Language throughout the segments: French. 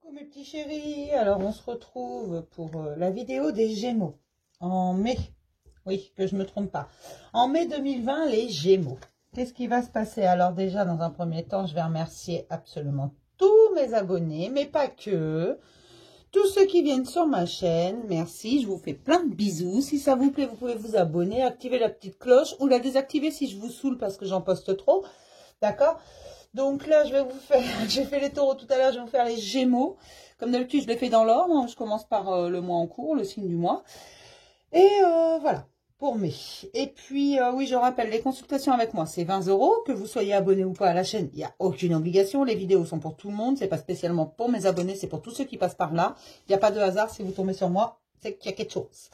Coucou mes petits chéris, alors on se retrouve pour la vidéo des Gémeaux en mai, oui que je me trompe pas, en mai 2020 les Gémeaux. Qu'est-ce qui va se passer? Alors déjà dans un premier temps je vais remercier absolument tous mes abonnés, mais pas que, tous ceux qui viennent sur ma chaîne, merci, je vous fais plein de bisous. Si ça vous plaît vous pouvez vous abonner, activer la petite cloche ou la désactiver si je vous saoule parce que j'en poste trop, d'accord? Donc là, je vais vous faire, j'ai fait les taureaux tout à l'heure, je vais vous faire les Gémeaux. Comme d'habitude, je les fais dans l'ordre. Je commence par le mois en cours, le signe du mois. Et voilà, pour mai. Et puis, oui, je rappelle, les consultations avec moi, c'est 20 €. Que vous soyez abonné ou pas à la chaîne, il n'y a aucune obligation. Les vidéos sont pour tout le monde. C'est pas spécialement pour mes abonnés, c'est pour tous ceux qui passent par là. Il n'y a pas de hasard. Si vous tombez sur moi, c'est qu'il y a quelque chose.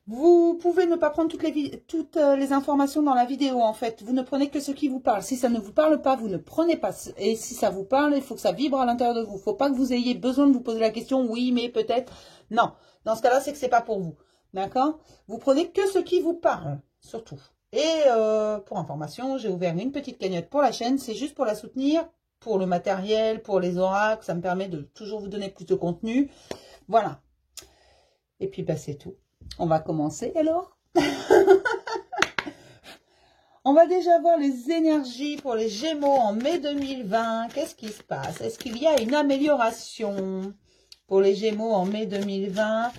Vous pouvez ne pas prendre toutes les informations dans la vidéo, en fait. Vous ne prenez que ce qui vous parle. Si ça ne vous parle pas, vous ne prenez pas. Et si ça vous parle, il faut que ça vibre à l'intérieur de vous. Il ne faut pas que vous ayez besoin de vous poser la question, oui, mais peut-être. Non. Dans ce cas-là, c'est que c'est pas pour vous. D'accord? Vous prenez que ce qui vous parle, surtout. Et pour information, j'ai ouvert une petite cagnotte pour la chaîne. C'est juste pour la soutenir, pour le matériel, pour les oracles. Ça me permet de toujours vous donner plus de contenu. Voilà. Et puis, bah, c'est tout. On va commencer alors. On va déjà voir les énergies pour les Gémeaux en mai 2020. Qu'est-ce qui se passe? Est-ce qu'il y a une amélioration pour les Gémeaux en mai 2020?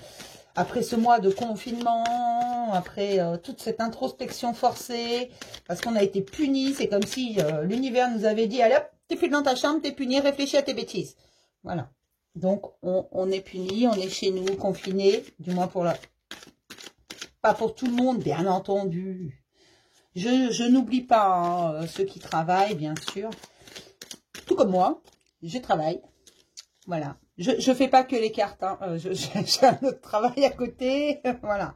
Après ce mois de confinement, après toute cette introspection forcée, parce qu'on a été punis. C'est comme si l'univers nous avait dit, allez hop, t'es plus dans ta chambre, t'es puni, réfléchis à tes bêtises. Voilà. Donc on est punis, on est chez nous, confinés, du moins pour la... Pas pour tout le monde, bien entendu. Je n'oublie pas ceux qui travaillent, bien sûr. Tout comme moi, je travaille. Voilà. Je fais pas que les cartes. Hein. J'ai un autre travail à côté. Voilà.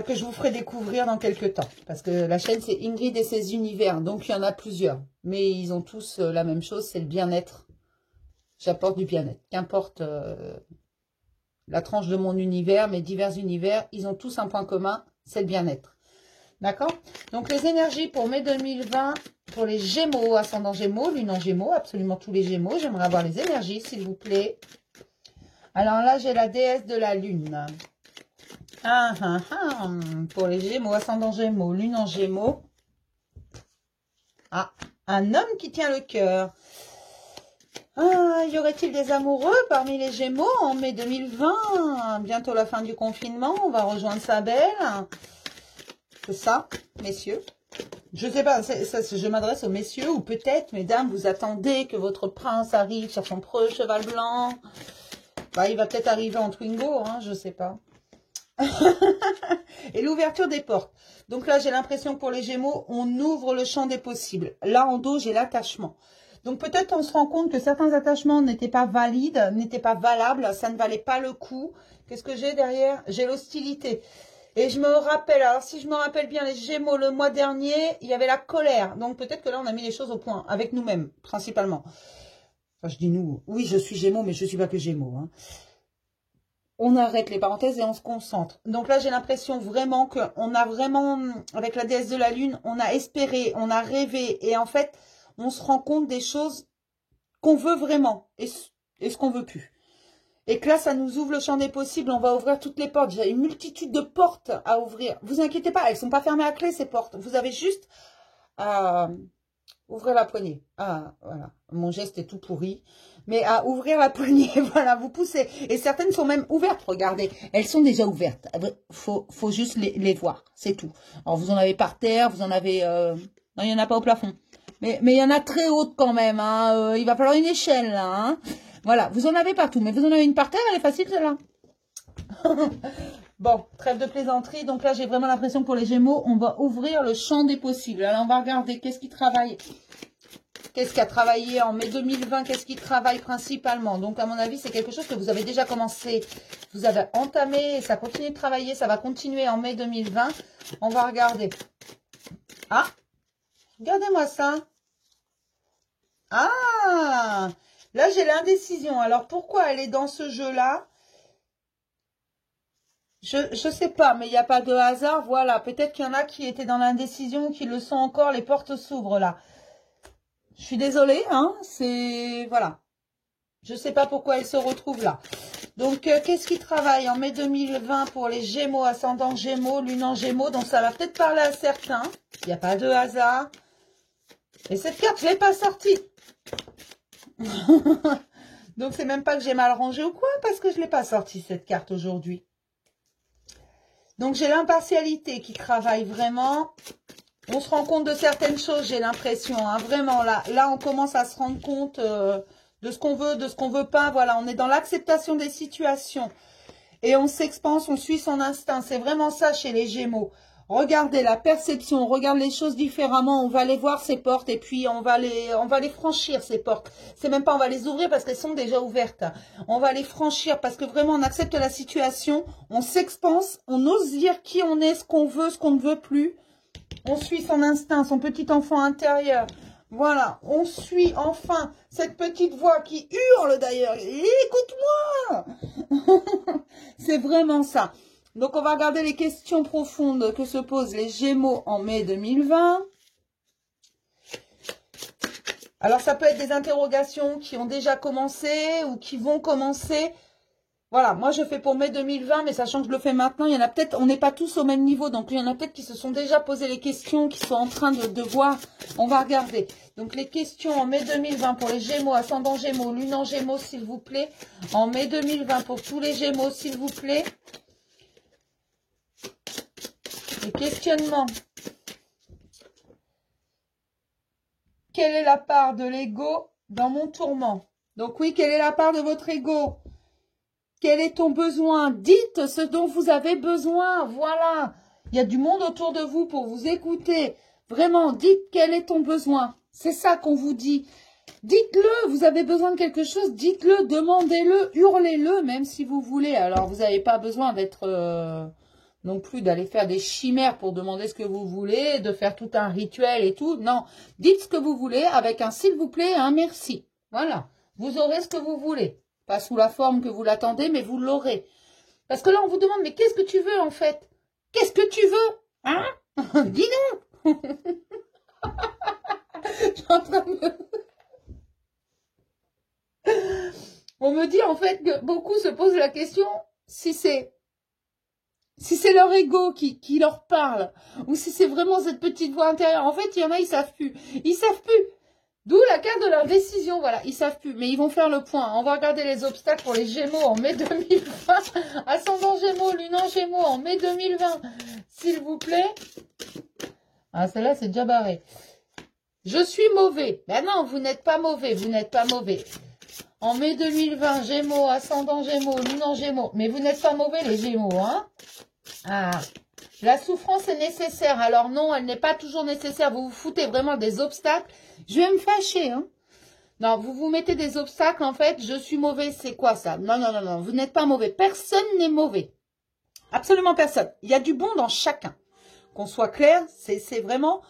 Que je vous ferai découvrir dans quelques temps. Parce que la chaîne, c'est Ingrid et ses univers. Donc, il y en a plusieurs. Mais ils ont tous la même chose, c'est le bien-être. J'apporte du bien-être. Qu'importe... la tranche de mon univers, mes divers univers, ils ont tous un point commun, c'est le bien-être. D'accord? Donc, les énergies pour mai 2020, pour les Gémeaux, ascendant Gémeaux, lune en Gémeaux, absolument tous les Gémeaux. J'aimerais avoir les énergies, s'il vous plaît. Alors là, j'ai la déesse de la lune. Pour les Gémeaux, ascendant Gémeaux, lune en Gémeaux. Ah, un homme qui tient le cœur. Y aurait-il des amoureux parmi les Gémeaux en mai 2020? Bientôt la fin du confinement, on va rejoindre sa belle. C'est ça, messieurs. Je sais pas, je m'adresse aux messieurs ou peut-être, mesdames, vous attendez que votre prince arrive sur son preux cheval blanc. Bah, il va peut-être arriver en Twingo, hein, je sais pas. Et l'ouverture des portes. Donc là, j'ai l'impression que pour les Gémeaux, on ouvre le champ des possibles. Là, en dos, j'ai l'attachement. Donc peut-être on se rend compte que certains attachements n'étaient pas valides, n'étaient pas valables, ça ne valait pas le coup. Qu'est-ce que j'ai derrière? J'ai l'hostilité. Et je me rappelle, alors si je me rappelle bien les Gémeaux le mois dernier, il y avait la colère. Donc peut-être que là on a mis les choses au point, avec nous-mêmes, principalement. Enfin je dis nous, oui je suis Gémeaux, mais je ne suis pas que Gémeaux. Hein. On arrête les parenthèses et on se concentre. Donc là j'ai l'impression vraiment qu'on a vraiment, avec la déesse de la lune, on a espéré, on a rêvé. Et en fait... on se rend compte des choses qu'on veut vraiment et ce qu'on veut plus. Et que là, ça nous ouvre le champ des possibles. On va ouvrir toutes les portes. J'ai une multitude de portes à ouvrir. Vous inquiétez pas, elles ne sont pas fermées à clé, ces portes. Vous avez juste à ouvrir la poignée. Ah, voilà. Mon geste est tout pourri. Mais à ouvrir la poignée, voilà, vous poussez. Et certaines sont même ouvertes, regardez. Elles sont déjà ouvertes. Faut juste les voir, c'est tout. Alors, vous en avez par terre, vous en avez... non, il n'y en a pas au plafond. Mais il y en a très haute quand même. Hein. Il va falloir une échelle là. Hein. Voilà, vous en avez partout. Mais vous en avez une par terre, elle est facile celle-là. Bon, trêve de plaisanterie. Donc là, j'ai vraiment l'impression que pour les Gémeaux, on va ouvrir le champ des possibles. Alors, on va regarder qu'est-ce qui travaille. Qu'est-ce qui a travaillé en mai 2020? Qu'est-ce qui travaille principalement? Donc, à mon avis, c'est quelque chose que vous avez déjà commencé. Vous avez entamé et ça continue de travailler. Ça va continuer en mai 2020. On va regarder. Ah! Regardez-moi ça. Ah, là, j'ai l'indécision. Alors, pourquoi elle est dans ce jeu-là? Je sais pas, mais il n'y a pas de hasard. Voilà, peut-être qu'il y en a qui étaient dans l'indécision, qui le sont encore. Les portes s'ouvrent, là. Je suis désolée, hein. C'est... Voilà. Je ne sais pas pourquoi elle se retrouve là. Donc, qu'est-ce qui travaille en mai 2020 pour les Gémeaux, ascendant Gémeaux, lune en Gémeaux? Donc, ça va peut-être parler à certains. Il n'y a pas de hasard. Et cette carte, je ne l'ai pas sortie. Donc, c'est même pas que j'ai mal rangé ou quoi, parce que je ne l'ai pas sortie, cette carte, aujourd'hui. Donc, j'ai l'impartialité qui travaille vraiment. On se rend compte de certaines choses, j'ai l'impression. Hein, vraiment, là, on commence à se rendre compte de ce qu'on veut, de ce qu'on veut pas. Voilà, on est dans l'acceptation des situations. Et on s'expanse, on suit son instinct. C'est vraiment ça chez les Gémeaux. Regardez la perception, on regarde les choses différemment, on va aller voir ces portes et puis on va les franchir ces portes. C'est même pas on va les ouvrir parce qu'elles sont déjà ouvertes. On va les franchir parce que vraiment on accepte la situation, on s'expanse, on ose dire qui on est, ce qu'on veut, ce qu'on ne veut plus. On suit son instinct, son petit enfant intérieur. Voilà, on suit enfin cette petite voix qui hurle d'ailleurs. Écoute-moi. C'est vraiment ça. Donc, on va regarder les questions profondes que se posent les Gémeaux en mai 2020. Alors, ça peut être des interrogations qui ont déjà commencé ou qui vont commencer. Voilà, moi, je fais pour mai 2020, mais sachant que je le fais maintenant, il y en a peut-être, on n'est pas tous au même niveau. Donc, il y en a peut-être qui se sont déjà posé les questions, qui sont en train de voir. On va regarder. Donc, les questions en mai 2020 pour les Gémeaux, ascendant Gémeaux, lune en Gémeaux, s'il vous plaît. En mai 2020 pour tous les Gémeaux, s'il vous plaît. Les questionnements. Quelle est la part de l'ego dans mon tourment? Donc oui, quelle est la part de votre ego? Quel est ton besoin? Dites ce dont vous avez besoin. Voilà. Il y a du monde autour de vous pour vous écouter. Vraiment, dites quel est ton besoin. C'est ça qu'on vous dit. Dites-le, vous avez besoin de quelque chose, dites-le, demandez-le, hurlez-le, même si vous voulez. Alors, vous n'avez pas besoin d'être... non plus d'aller faire des chimères pour demander ce que vous voulez, de faire tout un rituel et tout. Non, dites ce que vous voulez avec un s'il vous plaît et un merci. Voilà, vous aurez ce que vous voulez. Pas sous la forme que vous l'attendez, mais vous l'aurez. Parce que là, on vous demande, mais qu'est-ce que tu veux en fait? Qu'est-ce que tu veux? Hein? Dis-nous. Je suis en train de... On me dit en fait que beaucoup se posent la question si c'est leur ego qui leur parle, ou si c'est vraiment cette petite voix intérieure. En fait, il y en a, ils savent plus. Ils savent plus. D'où la carte de leur décision. Voilà, ils savent plus. Mais ils vont faire le point. On va regarder les obstacles pour les Gémeaux en mai 2020. Ascendant Gémeaux, lune en Gémeaux en mai 2020. S'il vous plaît. Ah, celle-là, c'est déjà barré. Je suis mauvais. Ben non, vous n'êtes pas mauvais. Vous n'êtes pas mauvais. En mai 2020, Gémeaux, ascendant Gémeaux, lune en Gémeaux. Mais vous n'êtes pas mauvais, les Gémeaux, hein? Ah, la souffrance est nécessaire. Alors non, elle n'est pas toujours nécessaire. Vous vous foutez vraiment des obstacles. Je vais me fâcher, hein? Non, vous vous mettez des obstacles, en fait. Je suis mauvais, c'est quoi ça? Non, non, non, non. Vous n'êtes pas mauvais. Personne n'est mauvais. Absolument personne. Il y a du bon dans chacun. Qu'on soit clair, c'est vraiment...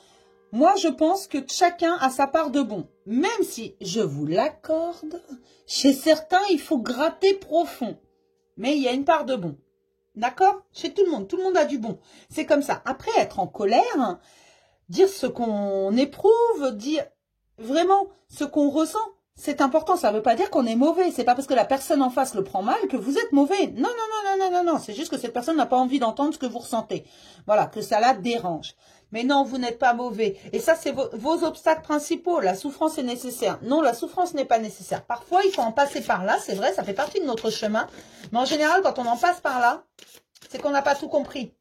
Moi, je pense que chacun a sa part de bon. Même si, je vous l'accorde, chez certains, il faut gratter profond. Mais il y a une part de bon. D'accord? Chez tout le monde a du bon. C'est comme ça. Après, être en colère, dire ce qu'on éprouve, dire vraiment ce qu'on ressent, c'est important. Ça ne veut pas dire qu'on est mauvais. C'est pas parce que la personne en face le prend mal que vous êtes mauvais. Non, non, non, non, non, non, non. C'est juste que cette personne n'a pas envie d'entendre ce que vous ressentez. Voilà, que ça la dérange. Mais non, vous n'êtes pas mauvais. Et ça, c'est vos obstacles principaux. La souffrance est nécessaire. Non, la souffrance n'est pas nécessaire. Parfois, il faut en passer par là. C'est vrai, ça fait partie de notre chemin. Mais en général, quand on en passe par là, c'est qu'on n'a pas tout compris.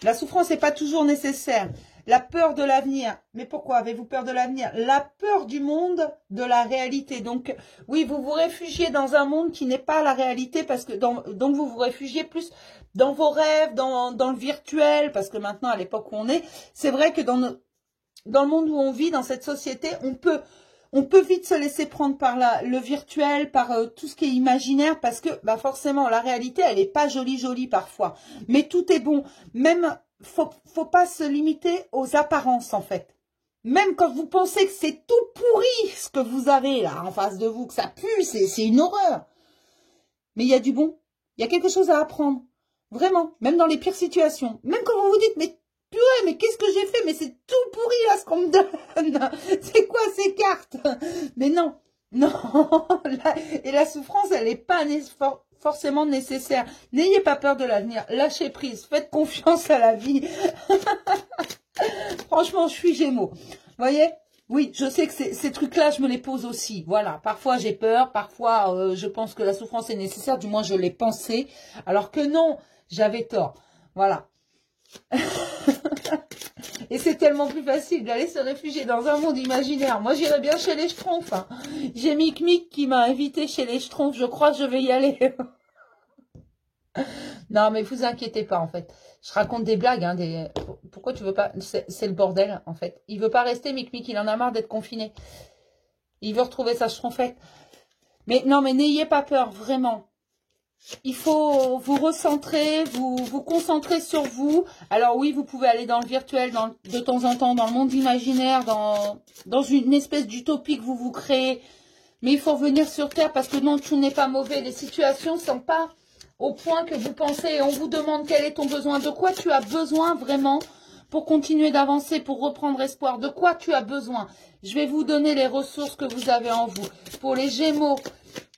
La souffrance n'est pas toujours nécessaire. La peur de l'avenir. Mais pourquoi avez-vous peur de l'avenir? La peur du monde, de la réalité. Donc, oui, vous vous réfugiez dans un monde qui n'est pas la réalité parce que donc vous vous réfugiez plus dans vos rêves, dans le virtuel, parce que maintenant, à l'époque où on est, c'est vrai que dans le monde où on vit, dans cette société, on peut vite se laisser prendre par le virtuel, par tout ce qui est imaginaire, parce que bah forcément, la réalité, elle n'est pas jolie parfois. Mais tout est bon. Même, faut pas se limiter aux apparences, en fait. Même quand vous pensez que c'est tout pourri, ce que vous avez là en face de vous, que ça pue, c'est une horreur. Mais il y a du bon. Il y a quelque chose à apprendre. Vraiment. Même dans les pires situations. Même quand vous vous dites, mais purée, mais qu'est-ce que j'ai fait? Mais c'est tout pourri là ce qu'on me donne. C'est quoi ces cartes? Mais non. Non, et la souffrance, elle n'est pas forcément nécessaire. N'ayez pas peur de l'avenir. Lâchez prise. Faites confiance à la vie. Franchement, je suis Gémeaux. Vous voyez? Oui, je sais que ces trucs-là, je me les pose aussi. Voilà, parfois j'ai peur, parfois je pense que la souffrance est nécessaire, du moins je l'ai pensé, alors que non, j'avais tort. Voilà. Et c'est tellement plus facile d'aller se réfugier dans un monde imaginaire. Moi, j'irais bien chez les Schtroumpfs. Hein. J'ai Mick qui m'a invité chez les Schtroumpfs. Je crois que je vais y aller. Non, mais vous inquiétez pas, en fait. Je raconte des blagues. Hein, Pourquoi tu veux pas... C'est le bordel, en fait. Il veut pas rester, Mick. Il en a marre d'être confiné. Il veut retrouver sa Schtroumpfette. Mais non, mais n'ayez pas peur, vraiment. Il faut vous recentrer, vous concentrer sur vous. Alors oui, vous pouvez aller dans le virtuel de temps en temps, dans le monde imaginaire, dans une espèce d'utopie que vous vous créez. Mais il faut revenir sur Terre parce que non, tout n'est pas mauvais. Les situations ne sont pas au point que vous pensez. Et on vous demande quel est ton besoin, de quoi tu as besoin vraiment pour continuer d'avancer, pour reprendre espoir. De quoi tu as besoin? Je vais vous donner les ressources que vous avez en vous. Pour les Gémeaux,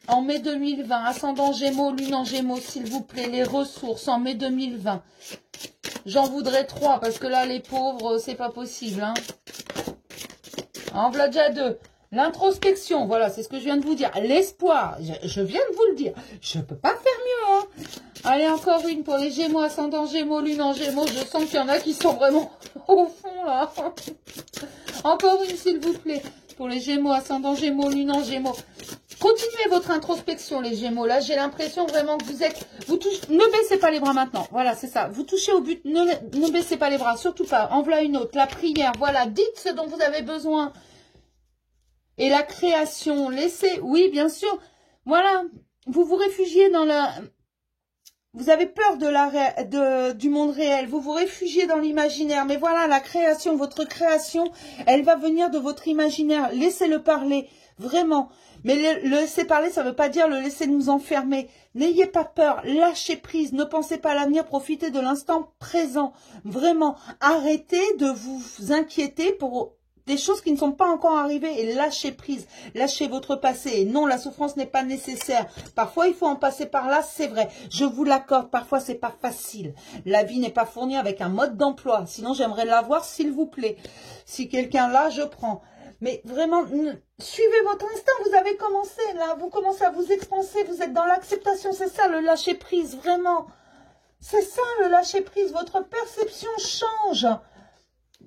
en mai 2020, ascendant Gémeaux, lune en Gémeaux, s'il vous plaît, les ressources en mai 2020. J'en voudrais 3 parce que là, les pauvres, c'est pas possible. Hein. En voilà déjà 2. L'introspection, voilà, c'est ce que je viens de vous dire. L'espoir, je viens de vous le dire. Je ne peux pas faire mieux. Hein. Allez, encore une pour les Gémeaux, ascendant Gémeaux, lune en Gémeaux. Je sens qu'il y en a qui sont vraiment au fond, là. Encore une, s'il vous plaît. Pour les Gémeaux, ascendant Gémeaux, lune en Gémeaux. Continuez votre introspection, les Gémeaux. Là, j'ai l'impression vraiment que vous êtes... Ne baissez pas les bras maintenant. Voilà, c'est ça. Vous touchez au but. Ne baissez pas les bras. Surtout pas. En voilà une autre. La prière. Voilà. Dites ce dont vous avez besoin. Et la création. Laissez... Oui, bien sûr. Voilà. Vous vous réfugiez dans la... Vous avez peur du monde réel. Vous vous réfugiez dans l'imaginaire. Mais voilà, la création, votre création, elle va venir de votre imaginaire. Laissez-le parler. Vraiment. Mais le laisser parler, ça ne veut pas dire le laisser nous enfermer. N'ayez pas peur, lâchez prise, ne pensez pas à l'avenir, profitez de l'instant présent. Vraiment, arrêtez de vous inquiéter pour des choses qui ne sont pas encore arrivées et lâchez prise. Lâchez votre passé. Et non, la souffrance n'est pas nécessaire. Parfois, il faut en passer par là, c'est vrai. Je vous l'accorde, parfois, c'est pas facile. La vie n'est pas fournie avec un mode d'emploi. Sinon, j'aimerais l'avoir, s'il vous plaît. Si quelqu'un l'a, je prends. Mais vraiment, suivez votre instinct, vous avez commencé là, vous commencez à vous expanser, vous êtes dans l'acceptation, c'est ça le lâcher prise, vraiment. C'est ça le lâcher prise, votre perception change.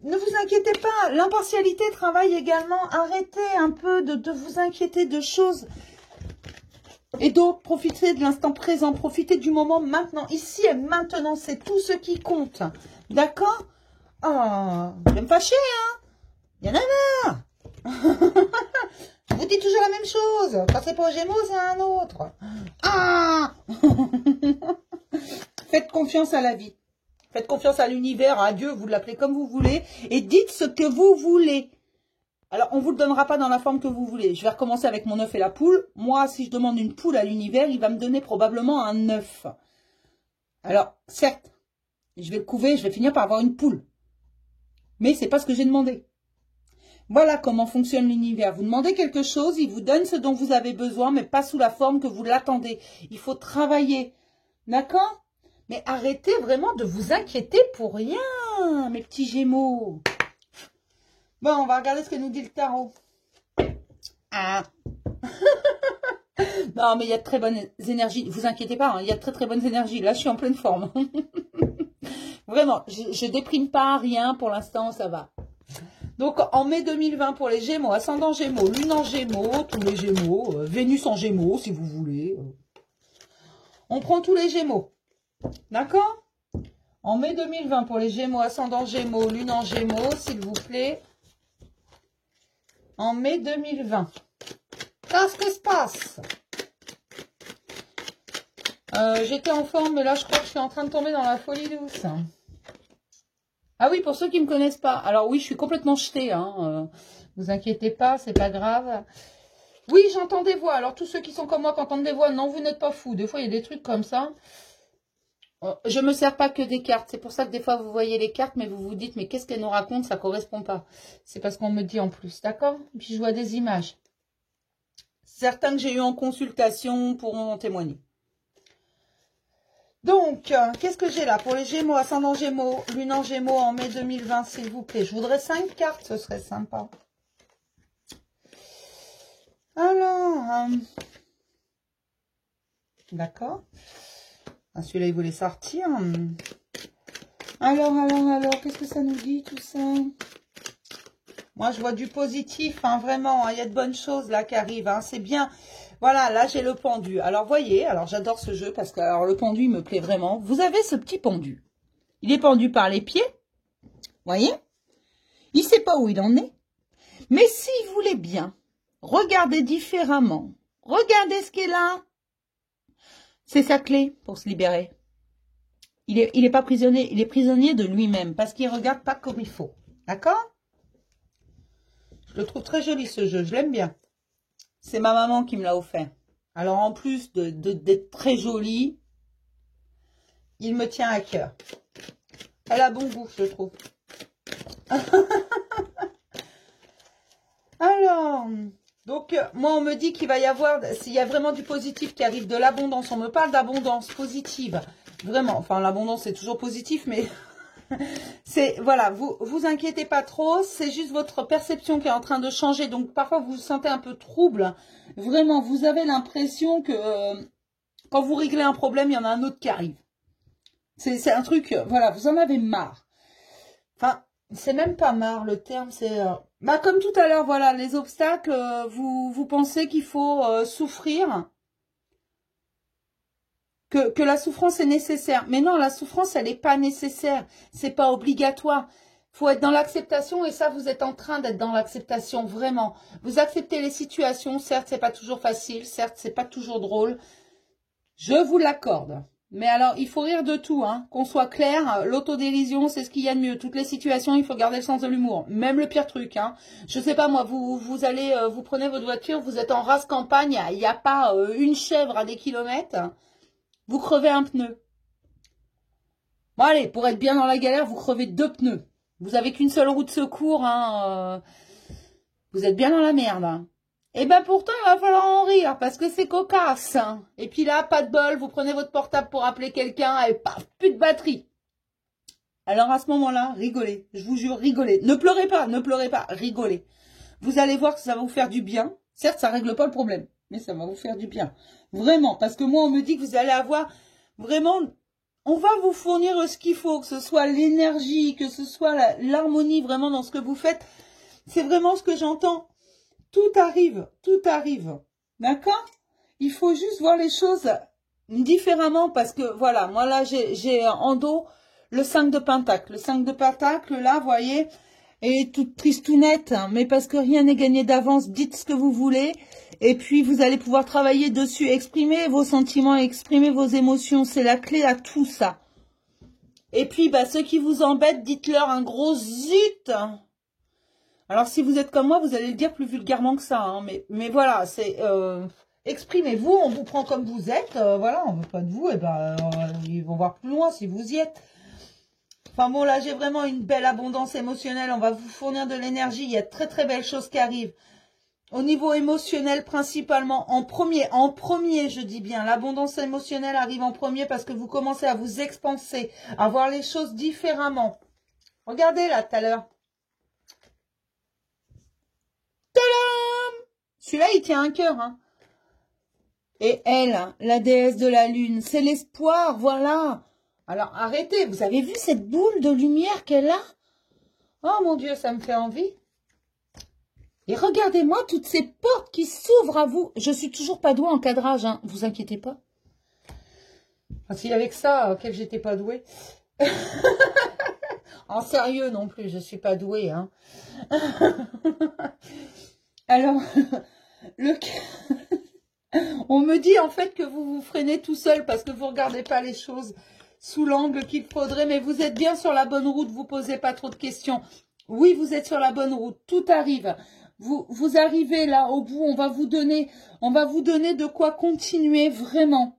Ne vous inquiétez pas, l'impartialité travaille également, arrêtez un peu de vous inquiéter de choses. Et donc, profitez de l'instant présent, profitez du moment maintenant, ici et maintenant, c'est tout ce qui compte. D'accord? Oh, je vais me fâcher, hein. Il y en a marre. Vous dites toujours la même chose. Quand c'est pas aux Gémeaux, c'est un autre. Ah. Faites confiance à la vie. Faites confiance à l'univers, à Dieu, vous l'appelez comme vous voulez. Et dites ce que vous voulez. Alors, on ne vous le donnera pas dans la forme que vous voulez. Je vais recommencer avec mon œuf et la poule. Moi, si je demande une poule à l'univers, il va me donner probablement un œuf. Alors, certes, je vais le couver, je vais finir par avoir une poule. Mais c'est pas ce que j'ai demandé. Voilà comment fonctionne l'univers. Vous demandez quelque chose, il vous donne ce dont vous avez besoin, mais pas sous la forme que vous l'attendez. Il faut travailler. D'accord? Mais arrêtez vraiment de vous inquiéter pour rien, mes petits Gémeaux. Bon, on va regarder ce que nous dit le tarot. Ah. Non, mais il y a de très bonnes énergies. Ne vous inquiétez pas, hein, il y a de très très bonnes énergies. Là, je suis en pleine forme. Vraiment, je déprime pas, rien. Pour l'instant, ça va. Donc, en mai 2020, pour les Gémeaux, ascendant Gémeaux, lune en Gémeaux, tous les Gémeaux, Vénus en Gémeaux, si vous voulez. On prend tous les Gémeaux. D'accord? En mai 2020, pour les Gémeaux, ascendant Gémeaux, lune en Gémeaux, s'il vous plaît. En mai 2020. Qu'est-ce qui se passe? J'étais en forme, mais là, je crois que je suis en train de tomber dans la folie douce. Ah oui, pour ceux qui ne me connaissent pas. Alors oui, je suis complètement jetée. Hein. Vous inquiétez pas, c'est pas grave. Oui, j'entends des voix. Alors tous ceux qui sont comme moi qui entendent des voix, non, vous n'êtes pas fous. Des fois, il y a des trucs comme ça. Je me sers pas que des cartes. C'est pour ça que des fois, vous voyez les cartes, mais vous vous dites, mais qu'est-ce qu'elles nous racontent? Ça correspond pas. C'est parce qu'on me dit en plus, d'accord? Puis je vois des images. Certains que j'ai eu en consultation pourront en témoigner. Donc, qu'est-ce que j'ai là pour les Gémeaux, ascendant Gémeaux, lune en Gémeaux en mai 2020, s'il vous plaît. Je voudrais 5 cartes, ce serait sympa. Alors, d'accord. Celui-là, il voulait sortir. Alors, qu'est-ce que ça nous dit tout ça? Moi, je vois du positif, hein, vraiment. Il y a de bonnes choses là qui arrivent. Hein, c'est bien. Voilà, là, j'ai le pendu. Alors, voyez, alors j'adore ce jeu parce que alors, le pendu, il me plaît vraiment. Vous avez ce petit pendu. Il est pendu par les pieds. Voyez? Il ne sait pas où il en est. Mais s'il voulait bien, regardez différemment. Regardez ce qui est là. C'est sa clé pour se libérer. Il est pas prisonnier. Il est prisonnier de lui-même parce qu'il ne regarde pas comme il faut. D'accord? Je le trouve très joli ce jeu. Je l'aime bien. C'est ma maman qui me l'a offert. Alors, en plus d'être très jolie, il me tient à cœur. Elle a bon goût, je trouve. Alors, donc, moi, on me dit qu'il va y avoir, s'il y a vraiment du positif qui arrive, de l'abondance. On me parle d'abondance positive. Vraiment, enfin, l'abondance, c'est toujours positif, mais... c'est voilà, vous inquiétez pas trop, c'est juste votre perception qui est en train de changer. Donc parfois vous vous sentez un peu trouble. Vraiment, vous avez l'impression que quand vous réglez un problème, il y en a un autre qui arrive. C'est un truc, voilà, vous en avez marre. Enfin, c'est même pas marre le terme, c'est bah comme tout à l'heure, voilà, les obstacles, vous pensez qu'il faut souffrir. Que la souffrance est nécessaire. Mais non, la souffrance, elle n'est pas nécessaire. C'est pas obligatoire. Il faut être dans l'acceptation et ça, vous êtes en train d'être dans l'acceptation, vraiment. Vous acceptez les situations. Certes, c'est pas toujours facile. Certes, c'est pas toujours drôle. Je vous l'accorde. Mais alors, il faut rire de tout, hein. Qu'on soit clair, l'autodérision, c'est ce qu'il y a de mieux. Toutes les situations, il faut garder le sens de l'humour. Même le pire truc, hein. Je sais pas, moi, vous allez, vous prenez votre voiture, vous êtes en race campagne, il n'y a pas une chèvre à des kilomètres. Vous crevez un pneu. Bon, allez, pour être bien dans la galère, vous crevez 2 pneus. Vous avez qu'une seule roue de secours, hein. Vous êtes bien dans la merde. Hein. Et ben pourtant, il va falloir en rire, parce que c'est cocasse. Hein. Et puis là, pas de bol, vous prenez votre portable pour appeler quelqu'un, et paf, plus de batterie. Alors à ce moment-là, rigolez. Je vous jure, rigolez. Ne pleurez pas, rigolez. Vous allez voir que ça va vous faire du bien. Certes, ça règle pas le problème, mais ça va vous faire du bien. Vraiment, parce que moi, on me dit que vous allez avoir vraiment... On va vous fournir ce qu'il faut, que ce soit l'énergie, que ce soit l'harmonie vraiment dans ce que vous faites. C'est vraiment ce que j'entends. Tout arrive, tout arrive. D'accord? Il faut juste voir les choses différemment parce que, voilà, moi là, j'ai en dos le 5 de Pentacle. Le 5 de Pentacle, là, vous voyez, est toute tristounette, hein, mais parce que rien n'est gagné d'avance, dites ce que vous voulez. Et puis, vous allez pouvoir travailler dessus, exprimer vos sentiments, exprimer vos émotions. C'est la clé à tout ça. Et puis, bah, ceux qui vous embêtent, dites-leur un gros zut. Alors, si vous êtes comme moi, vous allez le dire plus vulgairement que ça. Hein, mais voilà, c'est... exprimez-vous, on vous prend comme vous êtes. Voilà, on veut pas de vous. Et ben, ils vont voir plus loin si vous y êtes. Enfin bon, là, j'ai vraiment une belle abondance émotionnelle. On va vous fournir de l'énergie. Il y a de très, très belles choses qui arrivent. Au niveau émotionnel, principalement, en premier, je dis bien, l'abondance émotionnelle arrive en premier parce que vous commencez à vous expanser, à voir les choses différemment. Regardez là, tout à l'heure. Tadam! Celui-là, il tient un cœur, hein. Et elle, la déesse de la lune, c'est l'espoir, voilà. Alors, arrêtez, vous avez vu cette boule de lumière qu'elle a? Oh mon Dieu, ça me fait envie. Et regardez-moi toutes ces portes qui s'ouvrent à vous. Je suis toujours pas douée en cadrage, hein. Vous inquiétez pas. Ah, si avec ça, quel j'étais pas douée. En sérieux non plus, je suis pas douée, hein. Alors, on me dit en fait que vous vous freinez tout seul parce que vous regardez pas les choses sous l'angle qu'il faudrait, mais vous êtes bien sur la bonne route, vous posez pas trop de questions. Oui, vous êtes sur la bonne route, tout arrive. Vous arrivez là au bout, on va vous donner de quoi continuer vraiment,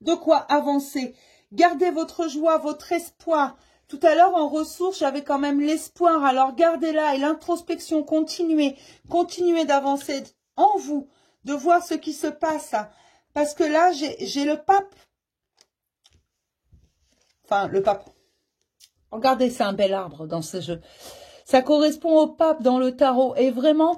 de quoi avancer. Gardez votre joie, votre espoir. Tout à l'heure en ressources, j'avais quand même l'espoir. Alors gardez-la et l'introspection, continuez d'avancer en vous, de voir ce qui se passe. Parce que là, j'ai le pape. Enfin, le pape. Regardez, c'est un bel arbre dans ce jeu. Ça correspond au pape dans le tarot. Et vraiment,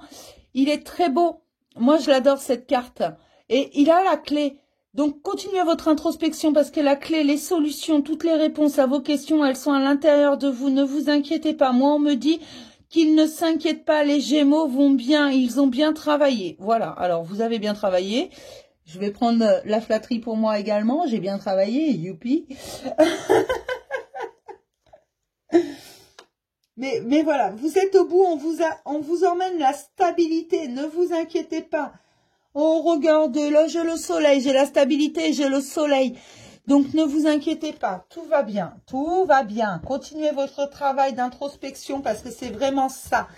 il est très beau. Moi, je l'adore, cette carte. Et il a la clé. Donc, continuez votre introspection parce que la clé, les solutions, toutes les réponses à vos questions, elles sont à l'intérieur de vous. Ne vous inquiétez pas. Moi, on me dit qu'ils ne s'inquiètent pas. Les Gémeaux vont bien. Ils ont bien travaillé. Voilà. Alors, vous avez bien travaillé. Je vais prendre la flatterie pour moi également. J'ai bien travaillé. Youpi. Mais voilà, vous êtes au bout, on vous emmène la stabilité, ne vous inquiétez pas. Oh, regarde, là j'ai le soleil, j'ai la stabilité, j'ai le soleil. Donc ne vous inquiétez pas, tout va bien, tout va bien. Continuez votre travail d'introspection parce que c'est vraiment ça.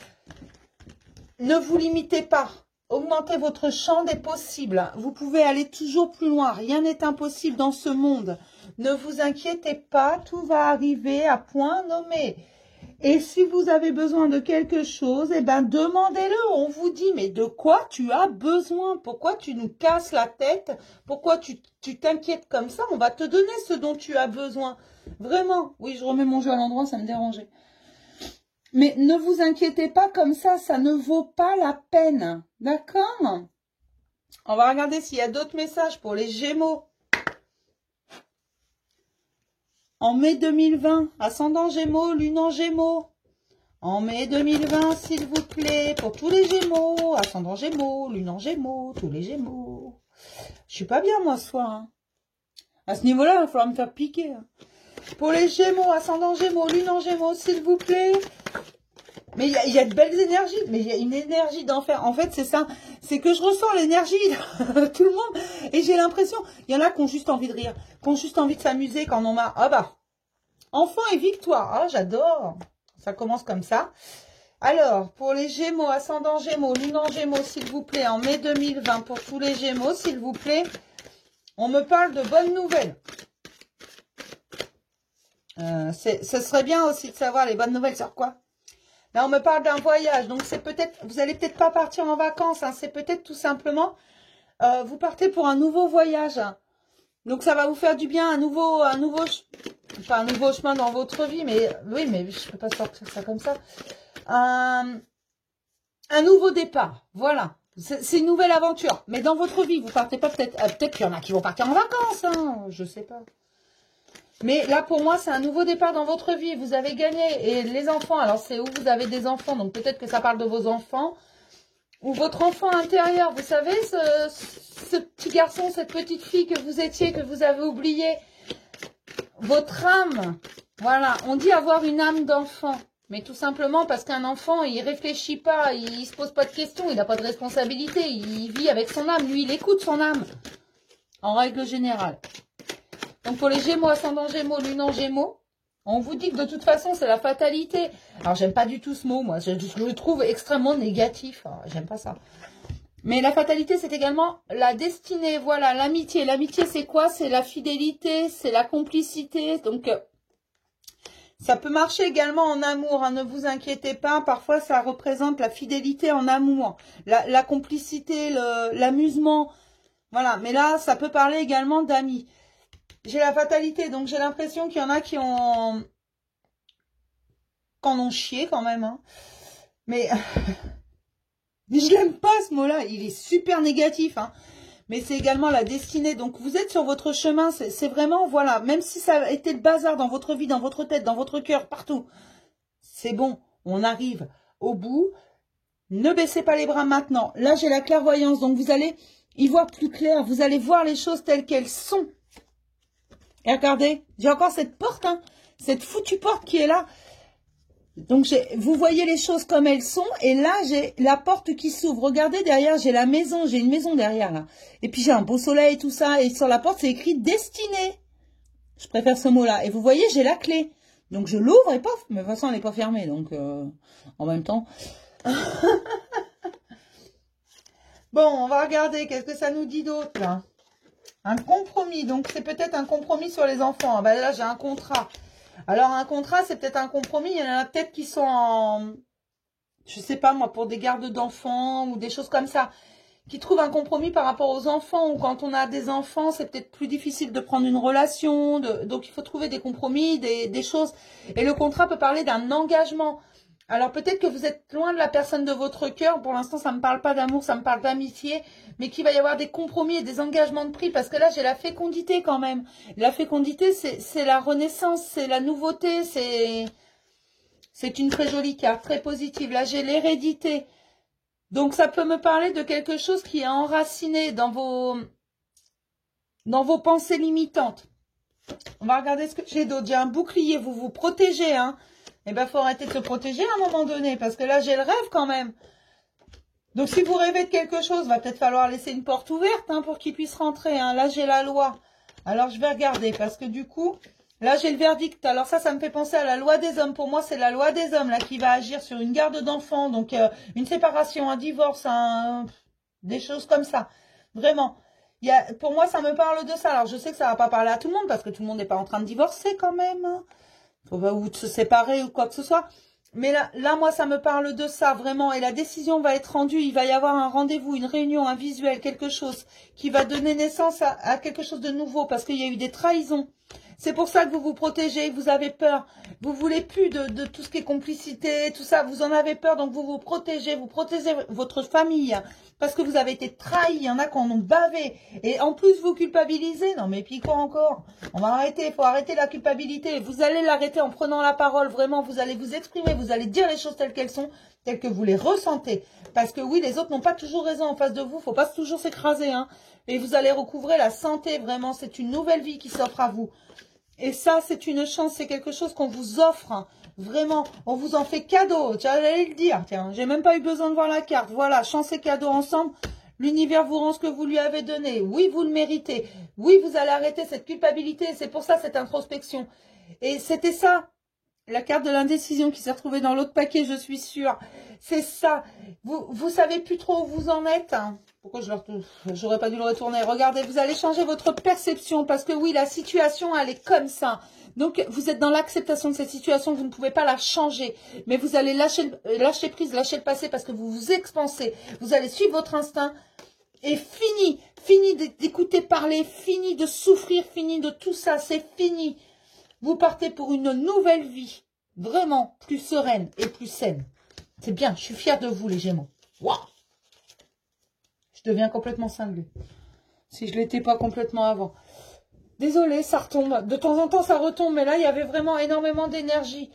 Ne vous limitez pas, augmentez votre champ des possibles. Vous pouvez aller toujours plus loin, rien n'est impossible dans ce monde. Ne vous inquiétez pas, tout va arriver à point nommé. Et si vous avez besoin de quelque chose, eh ben demandez-le. On vous dit, mais de quoi tu as besoin? Pourquoi tu nous casses la tête? Pourquoi tu t'inquiètes comme ça? On va te donner ce dont tu as besoin. Vraiment. Oui, je remets mon jeu à l'endroit, ça me dérangeait. Mais ne vous inquiétez pas comme ça ne vaut pas la peine. D'accord? On va regarder s'il y a d'autres messages pour les Gémeaux. En mai 2020, ascendant Gémeaux, lune en Gémeaux. En mai 2020, s'il vous plaît, pour tous les Gémeaux, ascendant Gémeaux, lune en Gémeaux, tous les Gémeaux. Je suis pas bien, moi, ce soir. Hein. À ce niveau-là, il va falloir me faire piquer. Hein. Pour les Gémeaux, ascendant Gémeaux, lune en Gémeaux, s'il vous plaît. Mais il y a de belles énergies, mais il y a une énergie d'enfer. En fait, c'est ça. C'est que je ressens l'énergie de tout le monde. Et j'ai l'impression, il y en a qui ont juste envie de rire, qui ont juste envie de s'amuser, qui en ont marre. Ah bah, enfant et victoire. Ah, j'adore. Ça commence comme ça. Alors, pour les Gémeaux, ascendant Gémeaux, lune en Gémeaux, s'il vous plaît, en mai 2020, pour tous les Gémeaux, s'il vous plaît, on me parle de bonnes nouvelles. Ce serait bien aussi de savoir les bonnes nouvelles sur quoi. Là, on me parle d'un voyage, donc c'est peut-être, vous allez peut-être pas partir en vacances, hein, c'est peut-être tout simplement, vous partez pour un nouveau voyage. Hein. Donc ça va vous faire du bien, un nouveau chemin dans votre vie, mais oui, mais je peux pas sortir ça comme ça. Un nouveau départ, voilà. C'est une nouvelle aventure, mais dans votre vie, vous partez pas peut-être, peut-être qu'il y en a qui vont partir en vacances, hein, je sais pas. Mais là, pour moi, c'est un nouveau départ dans votre vie. Vous avez gagné. Et les enfants, alors c'est où vous avez des enfants. Donc peut-être que ça parle de vos enfants. Ou votre enfant intérieur. Vous savez, ce petit garçon, cette petite fille que vous étiez, que vous avez oublié. Votre âme. Voilà. On dit avoir une âme d'enfant. Mais tout simplement parce qu'un enfant, il réfléchit pas. Il se pose pas de questions. Il n'a pas de responsabilité. Il vit avec son âme. Lui, il écoute son âme. En règle générale. Donc, pour les Gémeaux, ascendant Gémeaux, lune en Gémeaux, on vous dit que de toute façon, c'est la fatalité. Alors, j'aime pas du tout ce mot, moi. Je le trouve extrêmement négatif. J'aime pas ça. Mais la fatalité, c'est également la destinée. Voilà, l'amitié. L'amitié, c'est quoi? C'est la fidélité, c'est la complicité. Donc, ça peut marcher également en amour. Hein, ne vous inquiétez pas. Parfois, ça représente la fidélité en amour. La complicité, l'amusement. Voilà. Mais là, ça peut parler également d'amis. J'ai la fatalité, donc j'ai l'impression qu'il y en a qui en ont chié quand même. Hein. Mais je l'aime pas ce mot-là, il est super négatif. Hein. Mais c'est également la destinée. Donc vous êtes sur votre chemin, c'est vraiment, voilà, même si ça a été le bazar dans votre vie, dans votre tête, dans votre cœur, partout. C'est bon, on arrive au bout. Ne baissez pas les bras maintenant. Là, j'ai la clairvoyance, donc vous allez y voir plus clair. Vous allez voir les choses telles qu'elles sont. Et regardez, j'ai encore cette porte, hein, cette foutue porte qui est là. Donc, vous voyez les choses comme elles sont. Et là, j'ai la porte qui s'ouvre. Regardez, derrière, j'ai la maison. J'ai une maison derrière, là. Et puis, j'ai un beau soleil et tout ça. Et sur la porte, c'est écrit « Destinée ». Je préfère ce mot-là. Et vous voyez, j'ai la clé. Donc, je l'ouvre et paf. Mais de toute façon, elle n'est pas fermée. Donc, en même temps... Bon, on va regarder. Qu'est-ce que ça nous dit d'autre, là? Un compromis, donc c'est peut-être un compromis sur les enfants. Ben là, j'ai un contrat. Alors, un contrat, c'est peut-être un compromis. Il y en a peut-être qui sont en... Je sais pas, moi, pour des gardes d'enfants ou des choses comme ça. qui trouvent un compromis par rapport aux enfants, ou quand on a des enfants, c'est peut-être plus difficile de prendre une relation, donc il faut trouver des compromis, des choses. Et le contrat peut parler d'un engagement. Alors peut-être que vous êtes loin de la personne de votre cœur, pour l'instant ça ne me parle pas d'amour, ça me parle d'amitié, mais qu'il va y avoir des compromis et des engagements de prix, parce que là j'ai la fécondité quand même. La fécondité c'est la renaissance, c'est la nouveauté, c'est une très jolie carte, très positive. Là j'ai l'hérédité. Donc, ça peut me parler de quelque chose qui est enraciné dans vos pensées limitantes. On va regarder ce que j'ai d'autre. J'ai un bouclier, vous vous protégez, hein. Eh ben, faut arrêter de se protéger à un moment donné, parce que là, j'ai le rêve quand même. Donc, si vous rêvez de quelque chose, va peut-être falloir laisser une porte ouverte, hein, pour qu'il puisse rentrer, hein. Là, j'ai la loi. Alors, je vais regarder, parce que du coup, là, j'ai le verdict. Alors ça me fait penser à la loi des hommes. Pour moi, c'est la loi des hommes là qui va agir sur une garde d'enfants. Donc, une séparation, un divorce, des choses comme ça. Vraiment. Pour moi, ça me parle de ça. Alors, je sais que ça va pas parler à tout le monde parce que tout le monde n'est pas en train de divorcer quand même. Hein. Ou de se séparer ou quoi que ce soit. Mais là, moi, ça me parle de ça, vraiment. Et la décision va être rendue. Il va y avoir un rendez-vous, une réunion, un visuel, quelque chose qui va donner naissance à quelque chose de nouveau parce qu'il y a eu des trahisons. C'est pour ça que vous vous protégez, vous avez peur. Vous voulez plus de tout ce qui est complicité, tout ça. Vous en avez peur, donc vous vous protégez votre famille. Parce que vous avez été trahi, il y en a qui en ont bavé. Et en plus, vous culpabilisez. Non, mais puis quoi encore? On va arrêter, il faut arrêter la culpabilité. Vous allez l'arrêter en prenant la parole. Vraiment, vous allez vous exprimer, vous allez dire les choses telles qu'elles sont, telles que vous les ressentez. Parce que oui, les autres n'ont pas toujours raison en face de vous. Faut pas toujours s'écraser, hein. Et vous allez recouvrer la santé, vraiment. C'est une nouvelle vie qui s'offre à vous. Et ça, c'est une chance, c'est quelque chose qu'on vous offre, hein. Vraiment, on vous en fait cadeau. J'allais le dire, tiens, j'ai même pas eu besoin de voir la carte. Voilà, chance et cadeau ensemble. L'univers vous rend ce que vous lui avez donné. Oui, vous le méritez. Oui, vous allez arrêter cette culpabilité. C'est pour ça, cette introspection. Et c'était ça, la carte de l'indécision qui s'est retrouvée dans l'autre paquet, je suis sûre. C'est ça. Vous savez plus trop où vous en êtes, hein. Pourquoi j'aurais pas dû le retourner? Regardez, vous allez changer votre perception parce que oui, la situation, elle est comme ça. Donc, vous êtes dans l'acceptation de cette situation, vous ne pouvez pas la changer. Mais vous allez lâcher prise, lâcher le passé parce que vous vous expansez. Vous allez suivre votre instinct et fini d'écouter parler, fini de souffrir, fini de tout ça, c'est fini. Vous partez pour une nouvelle vie, vraiment plus sereine et plus saine. C'est bien, je suis fière de vous les Gémeaux. Waouh! Je deviens complètement cinglée. Si je l'étais pas complètement avant. Désolée, ça retombe. De temps en temps, ça retombe. Mais là, il y avait vraiment énormément d'énergie.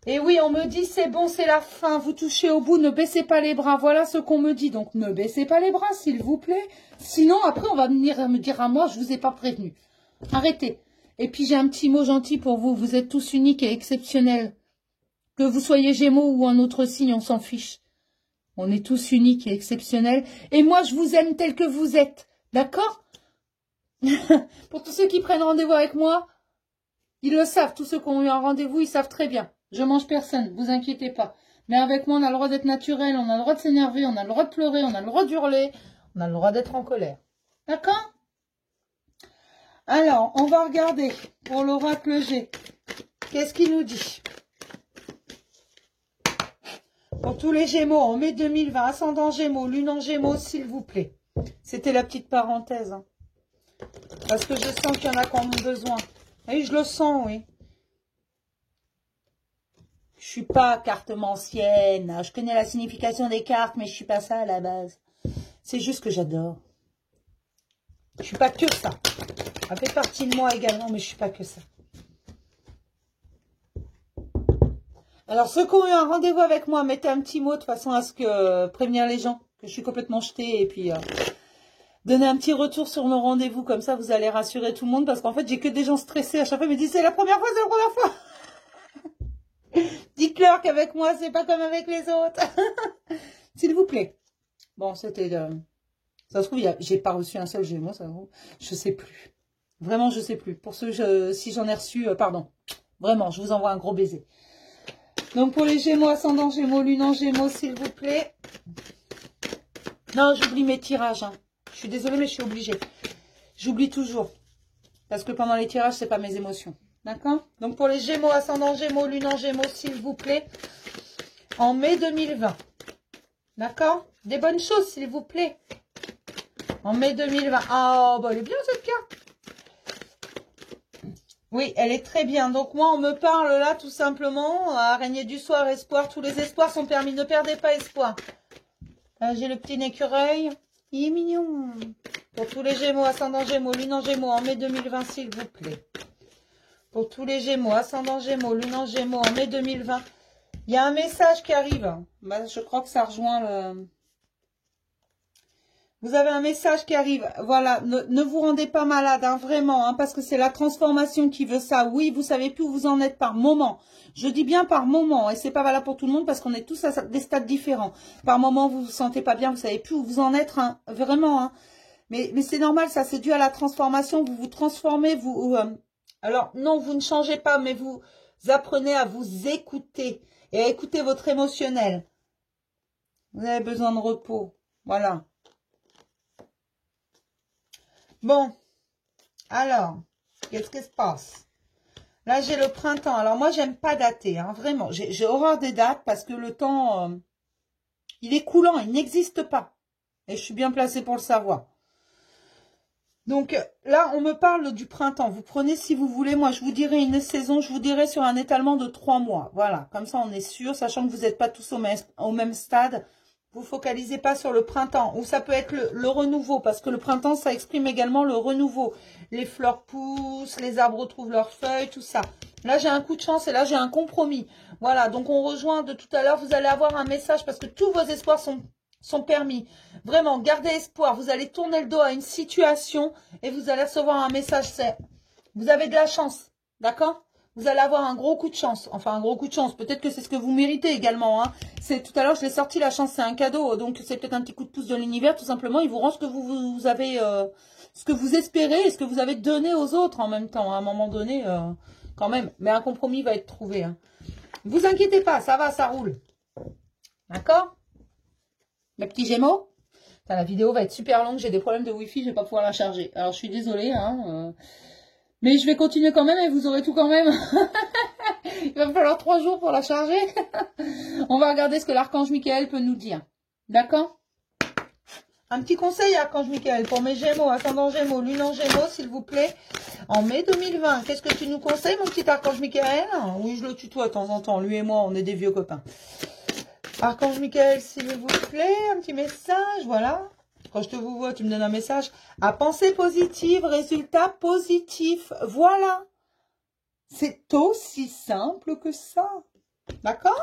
Et oui, on me dit, c'est bon, c'est la fin. Vous touchez au bout, ne baissez pas les bras. Voilà ce qu'on me dit. Donc, ne baissez pas les bras, s'il vous plaît. Sinon, après, on va venir me dire à moi, je vous ai pas prévenu. Arrêtez. Et puis, j'ai un petit mot gentil pour vous. Vous êtes tous uniques et exceptionnels. Que vous soyez Gémeaux ou un autre signe, on s'en fiche. On est tous uniques et exceptionnels. Et moi, je vous aime tel que vous êtes. D'accord? Pour tous ceux qui prennent rendez-vous avec moi, ils le savent. Tous ceux qui ont eu un rendez-vous, ils savent très bien. Je mange personne, vous inquiétez pas. Mais avec moi, on a le droit d'être naturel, on a le droit de s'énerver, on a le droit de pleurer, on a le droit d'hurler, on a le droit d'être en colère. D'accord? Alors, on va regarder pour l'oracle G. Qu'est-ce qu'il nous dit? Pour tous les Gémeaux, en mai 2020, ascendant Gémeaux, lune en Gémeaux, s'il vous plaît. C'était la petite parenthèse. Hein. Parce que je sens qu'il y en a qui en ont besoin. Oui, je le sens, oui. Je suis pas cartomancienne. Je connais la signification des cartes, mais je suis pas ça à la base. C'est juste que j'adore. Je suis pas que ça. Ça fait partie de moi également, mais je suis pas que ça. Alors, ceux qui ont eu un rendez-vous avec moi, mettez un petit mot de façon à ce que prévenir les gens que je suis complètement jetée et puis donner un petit retour sur nos rendez-vous. Comme ça, vous allez rassurer tout le monde parce qu'en fait, j'ai que des gens stressés à chaque fois. Ils me disent, c'est la première fois, c'est la première fois. Dites-leur qu'avec moi, c'est pas comme avec les autres. S'il vous plaît. Bon, c'était... Ça se trouve, j'ai pas reçu un seul Gémeaux, ça se trouve. Je sais plus. Vraiment, je sais plus. Pour ceux, si j'en ai reçu, pardon. Vraiment, je vous envoie un gros baiser. Donc, pour les Gémeaux, ascendant Gémeaux, lune en Gémeaux, s'il vous plaît. Non, j'oublie mes tirages. Hein. Je suis désolée, mais je suis obligée. J'oublie toujours. Parce que pendant les tirages, c'est pas mes émotions. D'accord? Donc, pour les Gémeaux, ascendant Gémeaux, lune en Gémeaux, s'il vous plaît. En mai 2020. D'accord? Des bonnes choses, s'il vous plaît. En mai 2020. Ah, bah elle est bien cette carte. Oui, elle est très bien. Donc moi, on me parle là tout simplement. Araignée du soir, espoir. Tous les espoirs sont permis. Ne perdez pas espoir. J'ai le petit écureuil. Il est mignon. Pour tous les Gémeaux, ascendant Gémeaux, lune en Gémeaux, en mai 2020, s'il vous plaît. Pour tous les Gémeaux, ascendant Gémeaux, lune en Gémeaux, en mai 2020. Il y a un message qui arrive. Bah, je crois que ça rejoint le... Vous avez un message qui arrive. Voilà, ne vous rendez pas malade, hein, vraiment, hein, parce que c'est la transformation qui veut ça. Oui, vous savez plus où vous en êtes par moment. Je dis bien par moment, et c'est pas valable pour tout le monde parce qu'on est tous à des stades différents. Par moment, vous vous sentez pas bien, vous savez plus où vous en êtes, hein, vraiment. Hein. Mais c'est normal, ça, c'est dû à la transformation. Vous vous transformez, vous. Alors non, vous ne changez pas, mais vous apprenez à vous écouter et à écouter votre émotionnel. Vous avez besoin de repos, voilà. Bon, alors, qu'est-ce qui se passe? Là, j'ai le printemps. Alors, moi, j'aime pas dater, hein, vraiment. J'ai horreur des dates parce que le temps, il est coulant, il n'existe pas. Et je suis bien placée pour le savoir. Donc, là, on me parle du printemps. Vous prenez si vous voulez. Moi, je vous dirai une saison, je vous dirai sur un étalement de 3 mois. Voilà, comme ça, on est sûr, sachant que vous n'êtes pas tous au même stade. Vous focalisez pas sur le printemps, ou ça peut être le renouveau, parce que le printemps, ça exprime également le renouveau. Les fleurs poussent, les arbres retrouvent leurs feuilles, tout ça. Là, j'ai un coup de chance et là, j'ai un compromis. Voilà, donc on rejoint de tout à l'heure. Vous allez avoir un message parce que tous vos espoirs sont permis. Vraiment, gardez espoir. Vous allez tourner le dos à une situation et vous allez recevoir un message. Vous avez de la chance, d'accord ? Vous allez avoir un gros coup de chance. Enfin, un gros coup de chance. Peut-être que c'est ce que vous méritez également. Hein. Tout à l'heure, je l'ai sorti, la chance, c'est un cadeau. Donc, c'est peut-être un petit coup de pouce de l'univers. Tout simplement, il vous rend ce que vous avez, ce que vous espérez et ce que vous avez donné aux autres en même temps. À un moment donné, quand même. Mais un compromis va être trouvé. Hein. Vous inquiétez pas, ça va, ça roule. D'accord ? Mes petits Gémeaux ? Enfin, la vidéo va être super longue. J'ai des problèmes de Wi-Fi, je vais pas pouvoir la charger. Alors, je suis désolée, hein. Mais je vais continuer quand même et vous aurez tout quand même. Il va me falloir 3 jours pour la charger. On va regarder ce que l'archange Michael peut nous dire. D'accord? Un petit conseil, archange Michael, pour mes Gémeaux, ascendant Gémeaux, lune en Gémeaux, s'il vous plaît. En mai 2020, qu'est-ce que tu nous conseilles, mon petit archange Michael? Oui, je le tutoie de temps en temps. Lui et moi, on est des vieux copains. Archange Michael, s'il vous plaît, un petit message, voilà. Quand je te vous vois, tu me donnes un message. À pensée positive, résultat positif. Voilà. C'est aussi simple que ça. D'accord?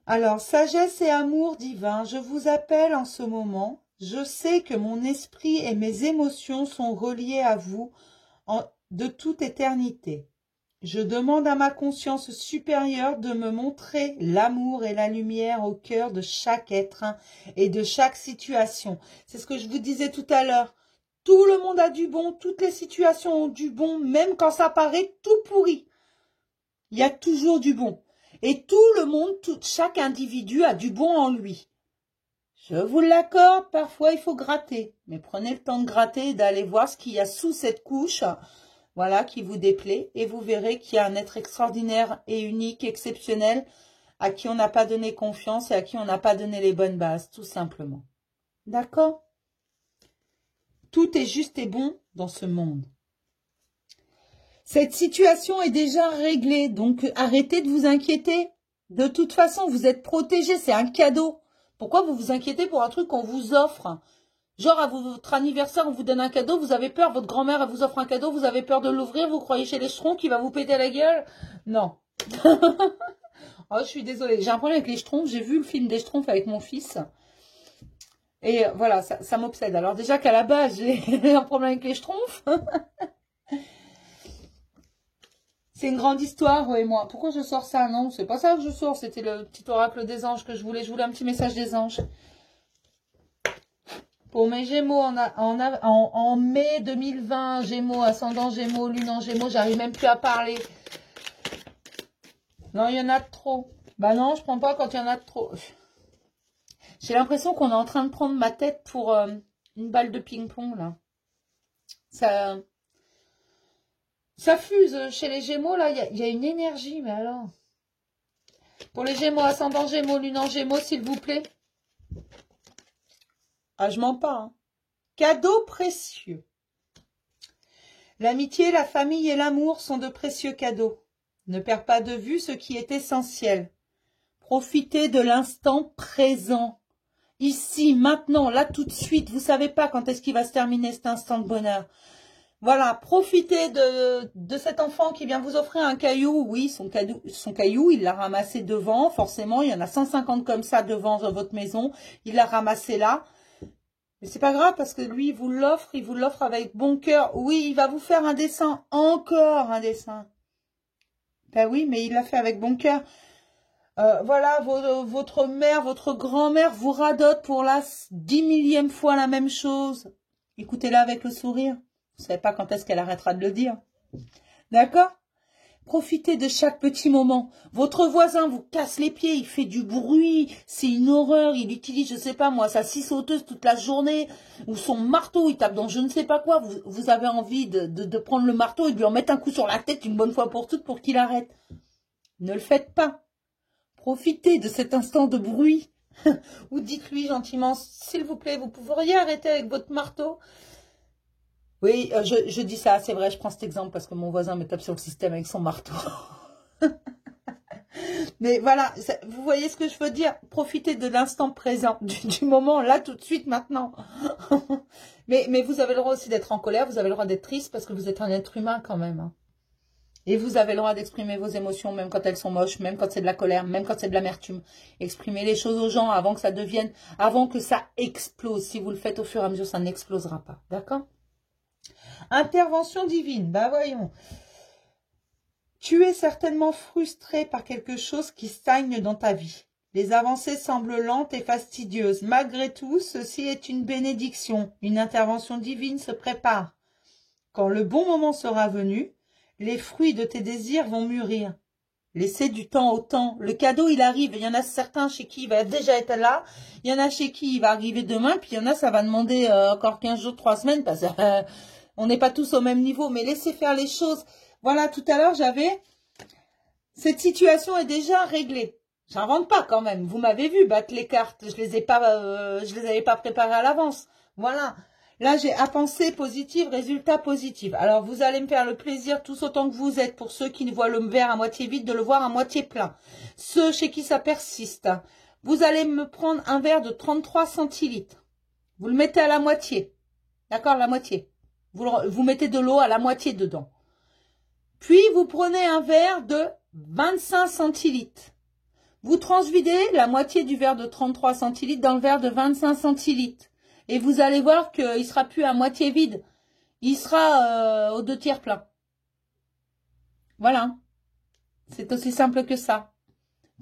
Alors, sagesse et amour divin, je vous appelle en ce moment. Je sais que mon esprit et mes émotions sont reliés à vous de toute éternité. Je demande à ma conscience supérieure de me montrer l'amour et la lumière au cœur de chaque être et de chaque situation. C'est ce que je vous disais tout à l'heure. Tout le monde a du bon, toutes les situations ont du bon, même quand ça paraît tout pourri. Il y a toujours du bon. Et tout le monde, chaque individu a du bon en lui. Je vous l'accorde, parfois il faut gratter. Mais prenez le temps de gratter et d'aller voir ce qu'il y a sous cette couche. Voilà, qui vous déplaît. Et vous verrez qu'il y a un être extraordinaire et unique, exceptionnel, à qui on n'a pas donné confiance et à qui on n'a pas donné les bonnes bases, tout simplement. D'accord? Tout est juste et bon dans ce monde. Cette situation est déjà réglée, donc arrêtez de vous inquiéter. De toute façon, vous êtes protégés, c'est un cadeau. Pourquoi vous vous inquiétez pour un truc qu'on vous offre? Genre, à votre anniversaire, on vous donne un cadeau, vous avez peur, votre grand-mère, elle vous offre un cadeau, vous avez peur de l'ouvrir, vous croyez chez les Schtroumpfs qu'il va vous péter la gueule? Non. Oh, je suis désolée, j'ai un problème avec les Schtroumpfs, j'ai vu le film des Schtroumpfs avec mon fils. Et voilà, ça m'obsède. Alors déjà qu'à la base, j'ai un problème avec les Schtroumpfs. C'est une grande histoire, et moi. Pourquoi je sors ça? Non, c'est pas ça que je sors, c'était le petit oracle des anges que je voulais. Je voulais un petit message des anges. Pour mes Gémeaux, en mai 2020, Gémeaux, ascendant Gémeaux, lune en Gémeaux, j'arrive même plus à parler. Non, il y en a trop. Bah non, je prends pas quand il y en a trop. J'ai l'impression qu'on est en train de prendre ma tête pour une balle de ping-pong, là. Ça fuse chez les Gémeaux, là, il y a une énergie, mais alors. Pour les Gémeaux, ascendant Gémeaux, lune en Gémeaux, s'il vous plaît. Ah, je mens pas, hein. Cadeaux précieux. L'amitié, la famille et l'amour sont de précieux cadeaux. Ne perds pas de vue ce qui est essentiel. Profitez de l'instant présent. Ici, maintenant, là, tout de suite. Vous savez pas quand est-ce qu'il va se terminer cet instant de bonheur. Voilà, profitez de cet enfant qui vient vous offrir un caillou. Oui, son caillou, il l'a ramassé devant. Forcément, il y en a 150 comme ça devant votre maison. Il l'a ramassé là. Mais c'est pas grave parce que lui, il vous l'offre avec bon cœur. Oui, il va vous faire un dessin, encore un dessin. Ben oui, mais il l'a fait avec bon cœur. Voilà, votre mère, votre grand-mère vous radote pour la 10 millième fois la même chose. Écoutez-la avec le sourire. Vous savez pas quand est-ce qu'elle arrêtera de le dire. D'accord? Profitez de chaque petit moment. Votre voisin vous casse les pieds, il fait du bruit, c'est une horreur, il utilise, je sais pas moi, sa scie sauteuse toute la journée, ou son marteau, il tape dans je ne sais pas quoi. Vous avez envie de prendre le marteau et de lui en mettre un coup sur la tête une bonne fois pour toutes pour qu'il arrête. Ne le faites pas. Profitez de cet instant de bruit. Ou dites-lui gentiment, s'il vous plaît, vous pourriez arrêter avec votre marteau? Oui, je dis ça, c'est vrai, je prends cet exemple parce que mon voisin me tape sur le système avec son marteau. Mais voilà, vous voyez ce que je veux dire? Profitez de l'instant présent, du moment, là, tout de suite, maintenant. mais vous avez le droit aussi d'être en colère, vous avez le droit d'être triste parce que vous êtes un être humain quand même. Hein. Et vous avez le droit d'exprimer vos émotions, même quand elles sont moches, même quand c'est de la colère, même quand c'est de l'amertume. Exprimez les choses aux gens avant que ça devienne, avant que ça explose. Si vous le faites au fur et à mesure, ça n'explosera pas. D'accord? Intervention divine. Bah voyons. Tu es certainement frustré par quelque chose qui stagne dans ta vie. Les avancées semblent lentes et fastidieuses. Malgré tout, ceci est une bénédiction. Une intervention divine se prépare. Quand le bon moment sera venu, les fruits de tes désirs vont mûrir. Laissez du temps au temps. Le cadeau, il arrive. Il y en a certains chez qui il va déjà être là. Il y en a chez qui il va arriver demain. Puis il y en a, ça va demander encore 15 jours, 3 semaines. Parce que on n'est pas tous au même niveau. Mais laissez faire les choses. Voilà, tout à l'heure, cette situation est déjà réglée. J'invente pas quand même. Vous m'avez vu battre les cartes. Je les avais pas préparées à l'avance. Voilà. Là, j'ai à pensée positive, résultat positif. Alors, vous allez me faire le plaisir, tous autant que vous êtes, pour ceux qui voient le verre à moitié vide, de le voir à moitié plein. Ceux chez qui ça persiste, vous allez me prendre un verre de 33 centilitres. Vous le mettez à la moitié. D'accord, la moitié. Vous mettez de l'eau à la moitié dedans. Puis, vous prenez un verre de 25 centilitres. Vous transvidez la moitié du verre de 33 centilitres dans le verre de 25 centilitres. Et vous allez voir qu'il ne sera plus à moitié vide. Il sera aux 2 tiers plein. Voilà. C'est aussi simple que ça.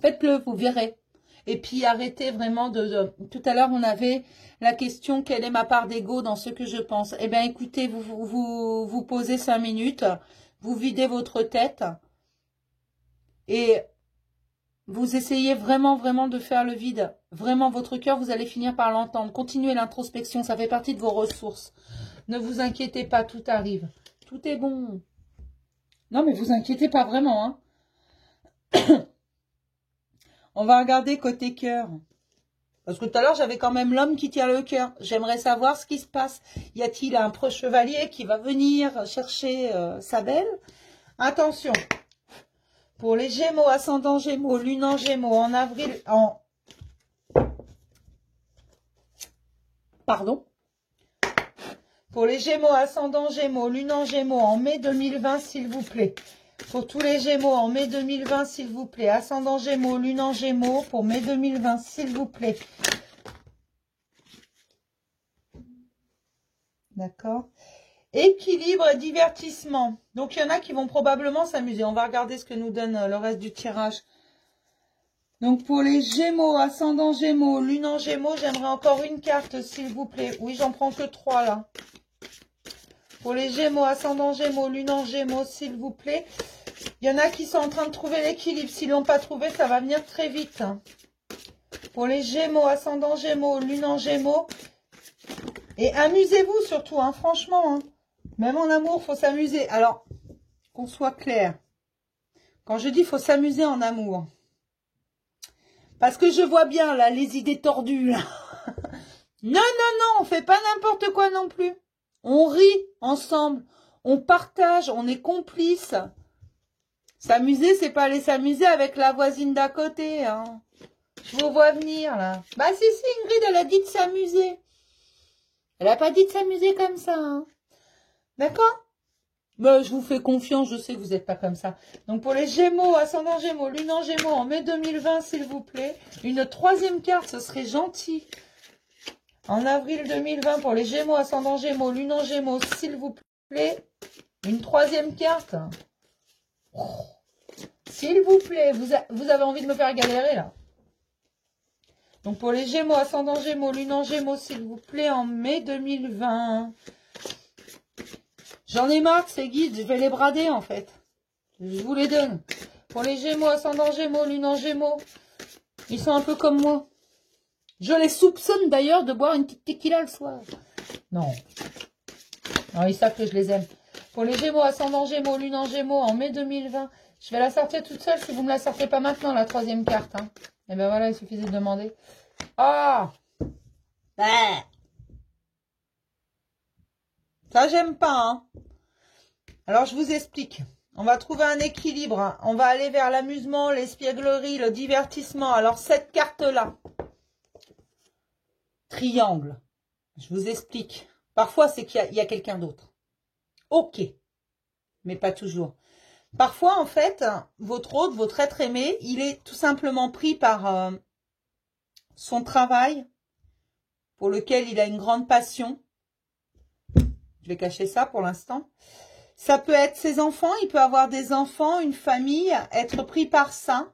Faites-le, vous verrez. Et puis arrêtez vraiment Tout à l'heure, on avait la question, quelle est ma part d'ego dans ce que je pense? Eh bien, écoutez, vous posez 5 minutes, vous videz votre tête et vous essayez vraiment, vraiment de faire le vide. Vraiment, votre cœur, vous allez finir par l'entendre. Continuez l'introspection, ça fait partie de vos ressources. Ne vous inquiétez pas, tout arrive. Tout est bon. Non, mais vous inquiétez pas vraiment. Hein. On va regarder côté cœur. Parce que tout à l'heure, j'avais quand même l'homme qui tient le cœur. J'aimerais savoir ce qui se passe. Y a-t-il un proche chevalier qui va venir chercher sa belle? Attention. Pour les Gémeaux, ascendant Gémeaux, lune en Gémeaux, en avril, Pardon. Pour les Gémeaux, ascendant Gémeaux, lune en Gémeaux, en mai 2020, s'il vous plaît. Pour tous les Gémeaux, en mai 2020, s'il vous plaît. Ascendant Gémeaux, lune en Gémeaux, pour mai 2020, s'il vous plaît. D'accord. Équilibre et divertissement. Donc, il y en a qui vont probablement s'amuser. On va regarder ce que nous donne le reste du tirage. Donc, pour les Gémeaux, ascendant Gémeaux, lune en Gémeaux, j'aimerais encore une carte, s'il vous plaît. Oui, j'en prends que 3, là. Pour les Gémeaux, ascendant Gémeaux, lune en Gémeaux, s'il vous plaît. Il y en a qui sont en train de trouver l'équilibre. S'ils ne l'ont pas trouvé, ça va venir très vite. Pour les Gémeaux, ascendant Gémeaux, lune en Gémeaux. Et amusez-vous surtout, hein, franchement. Hein. Même en amour, il faut s'amuser. Alors, qu'on soit clair. Quand je dis faut s'amuser en amour. Parce que je vois bien, là, les idées tordues. Là. Non, non, non, on fait pas n'importe quoi non plus. On rit ensemble, on partage, on est complices. S'amuser, c'est pas aller s'amuser avec la voisine d'à côté, hein. Je vous vois venir, là. Bah si, Ingrid, elle a dit de s'amuser. Elle a pas dit de s'amuser comme ça, hein. D'accord? Bah, je vous fais confiance, je sais que vous n'êtes pas comme ça. Donc, pour les Gémeaux, ascendant Gémeaux, Lune en Gémeaux, en mai 2020, s'il vous plaît. Une troisième carte, ce serait gentil. En avril 2020, pour les Gémeaux, ascendant Gémeaux, Lune en Gémeaux, s'il vous plaît. Une troisième carte. Oh. S'il vous plaît, vous avez envie de me faire galérer, là. Donc, pour les Gémeaux, ascendant Gémeaux, Lune en Gémeaux, s'il vous plaît, en mai 2020. J'en ai marre de ces guides, je vais les brader, en fait. Je vous les donne. Pour les Gémeaux, ascendant Gémeaux, Lune en Gémeaux, ils sont un peu comme moi. Je les soupçonne d'ailleurs de boire une petite tequila le soir. Non. Non, ils savent que je les aime. Pour les Gémeaux, ascendant Gémeaux, Lune en Gémeaux, en mai 2020, je vais la sortir toute seule si vous ne me la sortez pas maintenant, la troisième carte. Hein. Et ben voilà, il suffisait de demander. Ah, ça, j'aime pas. Hein. Alors, je vous explique. On va trouver un équilibre. Hein. On va aller vers l'amusement, l'espièglerie, le divertissement. Alors, cette carte-là, triangle, je vous explique. Parfois, c'est qu'il y a quelqu'un d'autre. Ok, mais pas toujours. Parfois, en fait, votre hôte, votre être aimé, il est tout simplement pris par son travail, pour lequel il a une grande passion. Je vais cacher ça pour l'instant. Ça peut être ses enfants, il peut avoir des enfants, une famille, être pris par ça,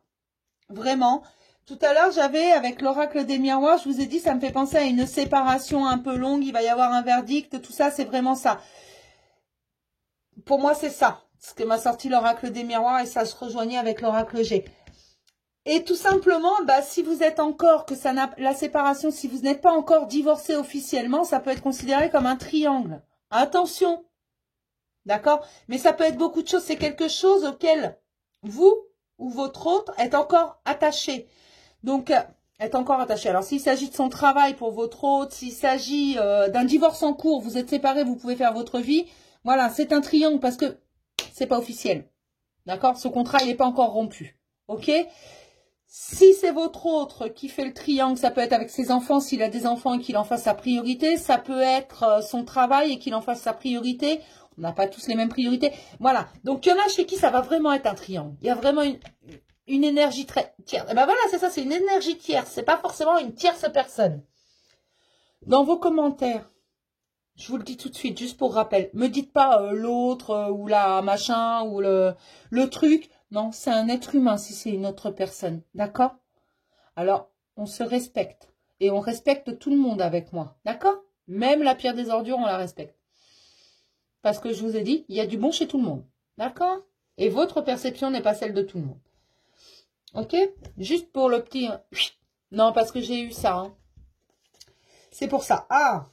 vraiment. Tout à l'heure, j'avais, avec l'oracle des miroirs, je vous ai dit, ça me fait penser à une séparation un peu longue, il va y avoir un verdict, tout ça, c'est vraiment ça. Pour moi, c'est ça, ce que m'a sorti l'oracle des miroirs, et ça se rejoignait avec l'oracle G. Et tout simplement, bah, si vous êtes encore, que ça n'a, la séparation, si vous n'êtes pas encore divorcé officiellement, ça peut être considéré comme un triangle. Attention! D'accord? Mais ça peut être beaucoup de choses. C'est quelque chose auquel vous ou votre autre est encore attaché. Donc, est encore attaché. Alors, s'il s'agit de son travail pour votre autre, s'il s'agit d'un divorce en cours, vous êtes séparés, vous pouvez faire votre vie. Voilà, c'est un triangle parce que c'est pas officiel. D'accord? Ce contrat, il n'est pas encore rompu. Ok? Si c'est votre autre qui fait le triangle, ça peut être avec ses enfants, s'il a des enfants et qu'il en fasse sa priorité. Ça peut être son travail et qu'il en fasse sa priorité. On n'a pas tous les mêmes priorités. Voilà. Donc, il y en a chez qui ça va vraiment être un triangle. Il y a vraiment une énergie très tierce. Et ben voilà, c'est ça, c'est une énergie tierce. C'est pas forcément une tierce personne. Dans vos commentaires, je vous le dis tout de suite, juste pour rappel, me dites pas l'autre ou la machin ou le truc. Non, c'est un être humain si c'est une autre personne. D'accord? Alors, on se respecte. Et on respecte tout le monde avec moi. D'accord? Même la pire des ordures, on la respecte. Parce que je vous ai dit, il y a du bon chez tout le monde. D'accord? Et votre perception n'est pas celle de tout le monde. Ok? Juste pour le petit... Non, parce que j'ai eu ça. Hein. C'est pour ça. Ah,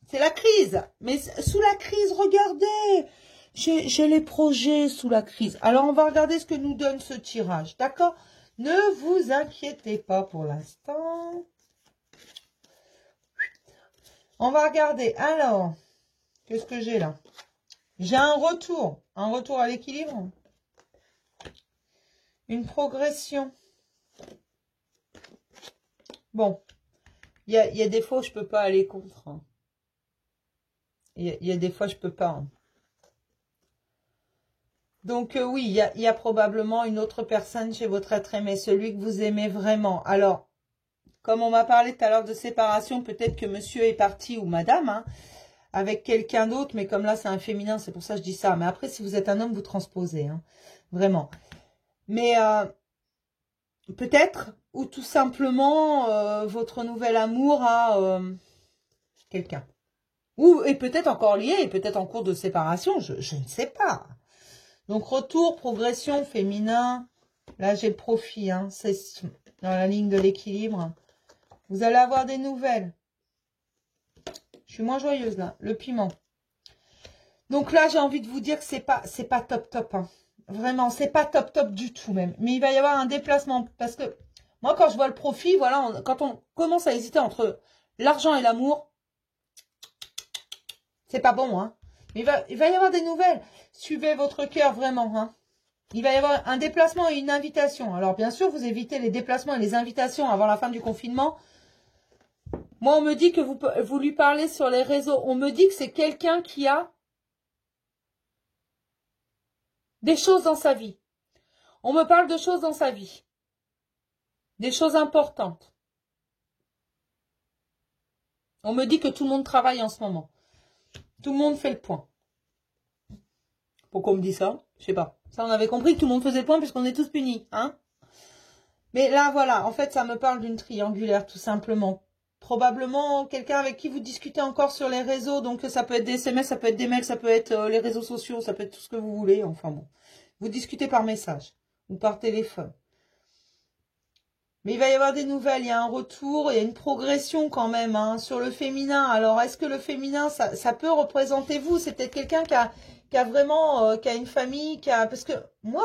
c'est la crise. Mais sous la crise, regardez. J'ai les projets sous la crise. Alors, on va regarder ce que nous donne ce tirage. D'accord? Ne vous inquiétez pas pour l'instant. On va regarder. Alors, qu'est-ce que j'ai là? J'ai un retour à l'équilibre, une progression. Bon, il y a des fois où je peux pas aller contre. Hein. Il y a des fois je peux pas. Hein. Donc oui, il y a probablement une autre personne chez votre être aimé, celui que vous aimez vraiment. Alors, comme on m'a parlé tout à l'heure de séparation, peut-être que monsieur est parti ou madame, hein, avec quelqu'un d'autre, mais comme là c'est un féminin, c'est pour ça que je dis ça. Mais après, si vous êtes un homme, vous transposez, hein, vraiment. Mais peut-être, ou tout simplement, votre nouvel amour a quelqu'un. Ou est peut-être encore lié, et peut-être en cours de séparation, je ne sais pas. Donc retour, progression, féminin. Là, j'ai le profit, hein, c'est dans la ligne de l'équilibre. Vous allez avoir des nouvelles. Je suis moins joyeuse là, le piment. Donc là, j'ai envie de vous dire que c'est pas top. Hein. Vraiment, c'est pas top du tout même. Mais il va y avoir un déplacement. Parce que moi, quand je vois le profit, voilà, quand on commence à hésiter entre l'argent et l'amour, C'est pas bon, hein. Mais il va y avoir des nouvelles. Suivez votre cœur, vraiment, hein. Il va y avoir un déplacement et une invitation. Alors, bien sûr, vous évitez les déplacements et les invitations avant la fin du confinement. Moi, on me dit que vous lui parlez sur les réseaux. On me dit que c'est quelqu'un qui a des choses dans sa vie. On me parle de choses dans sa vie. Des choses importantes. On me dit que tout le monde travaille en ce moment. Tout le monde fait le point. Pourquoi on me dit ça? Je sais pas. Ça, on avait compris que tout le monde faisait le point puisqu'on est tous punis, hein. Mais là, voilà. En fait, ça me parle d'une triangulaire, tout simplement. Probablement quelqu'un avec qui vous discutez encore sur les réseaux. Donc, ça peut être des SMS, ça peut être des mails, ça peut être les réseaux sociaux, ça peut être tout ce que vous voulez. Enfin bon. Vous discutez par message ou par téléphone. Mais il va y avoir des nouvelles, il y a un retour, il y a une progression quand même, hein, sur le féminin. Alors, est-ce que le féminin, ça peut représenter vous? C'est peut-être quelqu'un qui a vraiment, qui a une famille, parce que moi,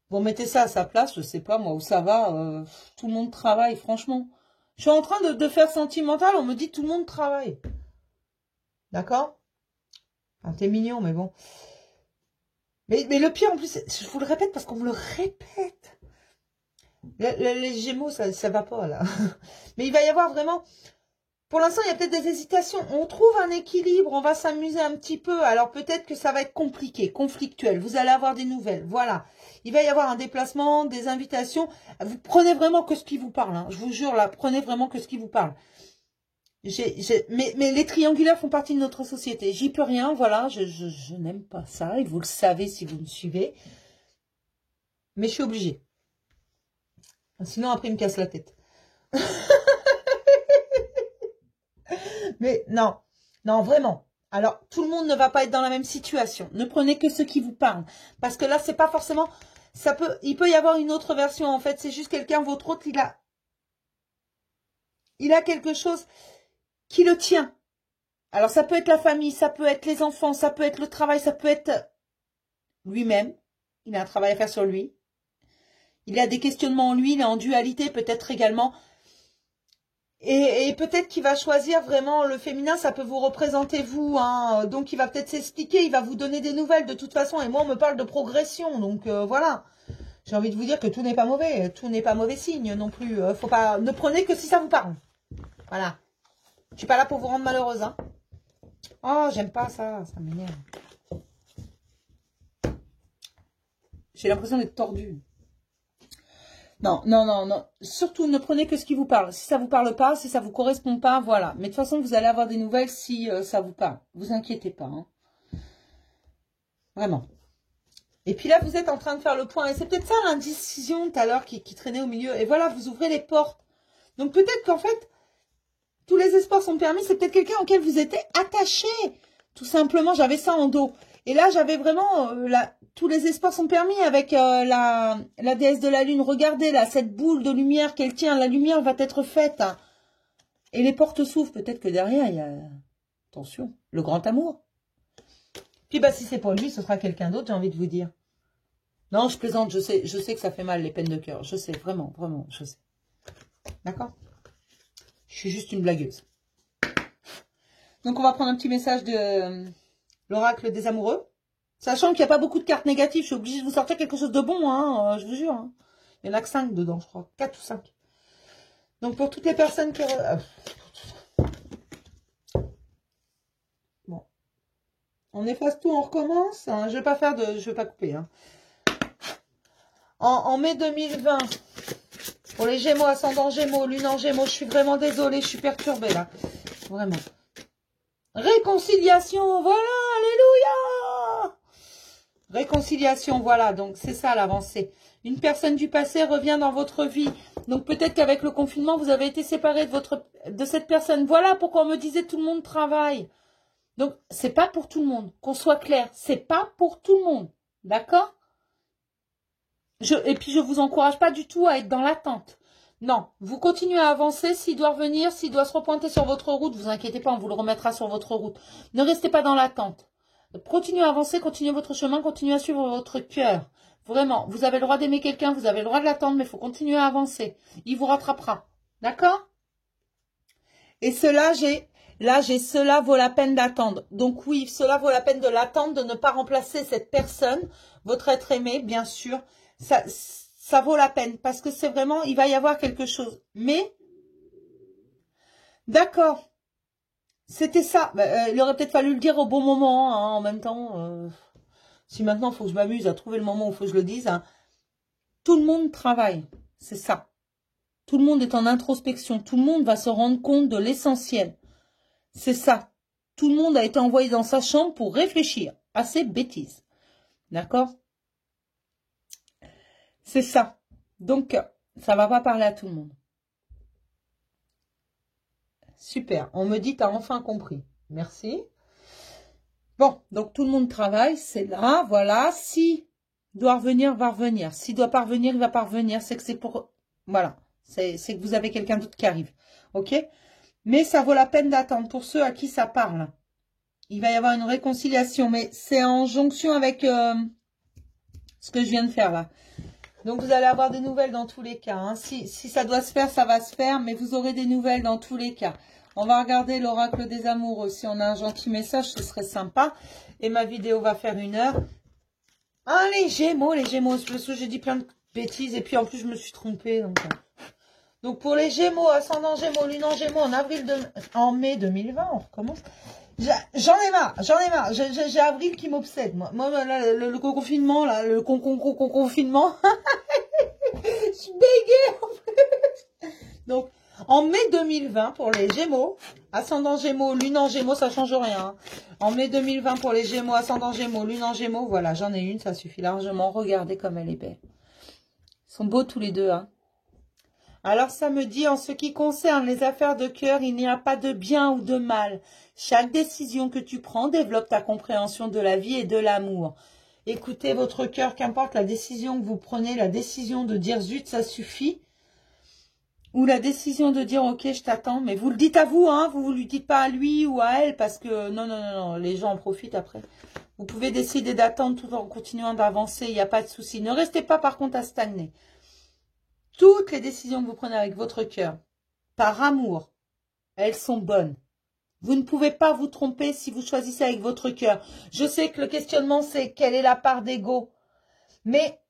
vous mettez ça à sa place, je sais pas moi où ça va, tout le monde travaille, franchement. Je suis en train de faire sentimental, on me dit tout le monde travaille. D'accord? Enfin, t'es mignon, mais bon. Mais le pire, en plus, je vous le répète parce qu'on me le répète. Les Gémeaux, ça va pas, là. Mais il va y avoir vraiment... Pour l'instant, il y a peut-être des hésitations. On trouve un équilibre, on va s'amuser un petit peu. Alors, peut-être que ça va être compliqué, conflictuel. Vous allez avoir des nouvelles, voilà. Il va y avoir un déplacement, des invitations. Vous prenez vraiment que ce qui vous parle, hein. Je vous jure, là, prenez vraiment que ce qui vous parle. Mais les triangulaires font partie de notre société. J'y peux rien, voilà. Je n'aime pas ça, et vous le savez si vous me suivez. Mais je suis obligée. Sinon, après, il me casse la tête. Mais non, non, vraiment. Alors, tout le monde ne va pas être dans la même situation. Ne prenez que ce qui vous parle. Parce que là, c'est pas forcément... il peut y avoir une autre version, en fait. C'est juste quelqu'un, votre autre, il a quelque chose qui le tient. Alors, ça peut être la famille, ça peut être les enfants, ça peut être le travail, ça peut être lui-même. Il a un travail à faire sur lui. Il a des questionnements en lui, il est en dualité peut-être également. Et peut-être qu'il va choisir vraiment le féminin, ça peut vous représenter vous, hein. Donc il va peut-être s'expliquer, il va vous donner des nouvelles de toute façon. Et moi, on me parle de progression, donc voilà. J'ai envie de vous dire que tout n'est pas mauvais, tout n'est pas mauvais signe non plus. Faut pas, ne prenez que si ça vous parle. Voilà. Je suis pas là pour vous rendre malheureuse, hein. Oh, j'aime pas ça, ça m'énerve. J'ai l'impression d'être tordue. Non, non, non, non. Surtout, ne prenez que ce qui vous parle. Si ça vous parle pas, si ça vous correspond pas, voilà. Mais de toute façon, vous allez avoir des nouvelles si ça vous parle. Vous inquiétez pas, hein. Vraiment. Et puis là, vous êtes en train de faire le point. Et c'est peut-être ça l'indécision tout à l'heure qui traînait au milieu. Et voilà, vous ouvrez les portes. Donc peut-être qu'en fait, tous les espoirs sont permis. C'est peut-être quelqu'un auquel vous étiez attaché. Tout simplement, j'avais ça en dos. Et là, j'avais vraiment... tous les espoirs sont permis avec la déesse de la lune. Regardez là, cette boule de lumière qu'elle tient. La lumière va être faite. Et les portes s'ouvrent. Peut-être que derrière, il y a... Attention, le grand amour. Puis bah si c'est pas lui, ce sera quelqu'un d'autre, j'ai envie de vous dire. Non, je plaisante, je sais que ça fait mal les peines de cœur. Je sais, vraiment, vraiment, je sais. D'accord? Je suis juste une blagueuse. Donc on va prendre un petit message de l'oracle des amoureux. Sachant qu'il n'y a pas beaucoup de cartes négatives, je suis obligée de vous sortir quelque chose de bon, hein, je vous jure. Hein. Il y en a que 5 dedans, je crois. 4 ou 5. Donc pour toutes les personnes qui... Bon. On efface tout, on recommence. Hein. Je vais pas couper. Hein. En mai 2020, pour les Gémeaux, ascendant Gémeaux, lune en Gémeaux, je suis vraiment désolée, je suis perturbée là. Vraiment. Réconciliation, voilà, alléluia. Réconciliation, voilà, donc c'est ça l'avancée. Une personne du passé revient dans votre vie. Donc peut-être qu'avec le confinement, vous avez été séparé de cette personne. Voilà pourquoi on me disait tout le monde travaille. Donc c'est pas pour tout le monde, qu'on soit clair, c'est pas pour tout le monde. D'accord? Et puis je vous encourage pas du tout à être dans l'attente. Non, vous continuez à avancer. S'il doit revenir, s'il doit se repointer sur votre route, vous inquiétez pas, on vous le remettra sur votre route. Ne restez pas dans l'attente. Continuez à avancer, continuez votre chemin, continuez à suivre votre cœur. Vraiment, vous avez le droit d'aimer quelqu'un, vous avez le droit de l'attendre, mais il faut continuer à avancer. Il vous rattrapera. D'accord? Et cela, Là, j'ai cela vaut la peine d'attendre. Donc oui, cela vaut la peine de l'attendre, de ne pas remplacer cette personne, votre être aimé, bien sûr. Ça vaut la peine parce que c'est vraiment, il va y avoir quelque chose. Mais, d'accord, c'était ça. Il aurait peut-être fallu le dire au bon moment, hein, en même temps. Si maintenant, il faut que je m'amuse à trouver le moment où il faut que je le dise. Hein. Tout le monde travaille, c'est ça. Tout le monde est en introspection. Tout le monde va se rendre compte de l'essentiel. C'est ça. Tout le monde a été envoyé dans sa chambre pour réfléchir à ces bêtises. D'accord? C'est ça. Donc, ça va pas parler à tout le monde. Super. On me dit, t'as enfin compris. Merci. Bon, donc tout le monde travaille, c'est là, voilà. Si doit revenir, va revenir. S'il doit pas revenir, il va pas revenir. C'est que c'est pour... Voilà. C'est que vous avez quelqu'un d'autre qui arrive. Ok? Mais ça vaut la peine d'attendre pour ceux à qui ça parle. Il va y avoir une réconciliation, mais c'est en jonction avec ce que je viens de faire là. Donc, vous allez avoir des nouvelles dans tous les cas. Hein. Si ça doit se faire, ça va se faire, mais vous aurez des nouvelles dans tous les cas. On va regarder l'oracle des amoureux. Si on a un gentil message, ce serait sympa. Et ma vidéo va faire 1 heure. Ah, les Gémeaux. Parce que j'ai dit plein de bêtises et puis en plus, je me suis trompée. Donc pour les Gémeaux, ascendant Gémeaux, lune en Gémeaux, en mai 2020, on recommence. J'en ai marre. J'ai avril qui m'obsède. Moi là, le confinement, là, le confinement. Je bégaye en plus. Donc, en mai 2020, pour les Gémeaux, ascendant Gémeaux, lune en Gémeaux, ça change rien. Hein. En mai 2020, pour les Gémeaux, ascendant Gémeaux, lune en Gémeaux, voilà, j'en ai une, ça suffit largement. Regardez comme elle est belle. Ils sont beaux tous les deux, hein. Alors, ça me dit, en ce qui concerne les affaires de cœur, il n'y a pas de bien ou de mal. Chaque décision que tu prends développe ta compréhension de la vie et de l'amour. Écoutez votre cœur, qu'importe la décision que vous prenez, la décision de dire zut, ça suffit. Ou la décision de dire ok, je t'attends. Mais vous le dites à vous, hein, vous ne lui dites pas à lui ou à elle, parce que non, les gens en profitent après. Vous pouvez décider d'attendre tout en continuant d'avancer, il n'y a pas de souci. Ne restez pas par contre à stagner. Toutes les décisions que vous prenez avec votre cœur, par amour, elles sont bonnes. Vous ne pouvez pas vous tromper si vous choisissez avec votre cœur. Je sais que le questionnement, c'est quelle est la part d'ego. Mais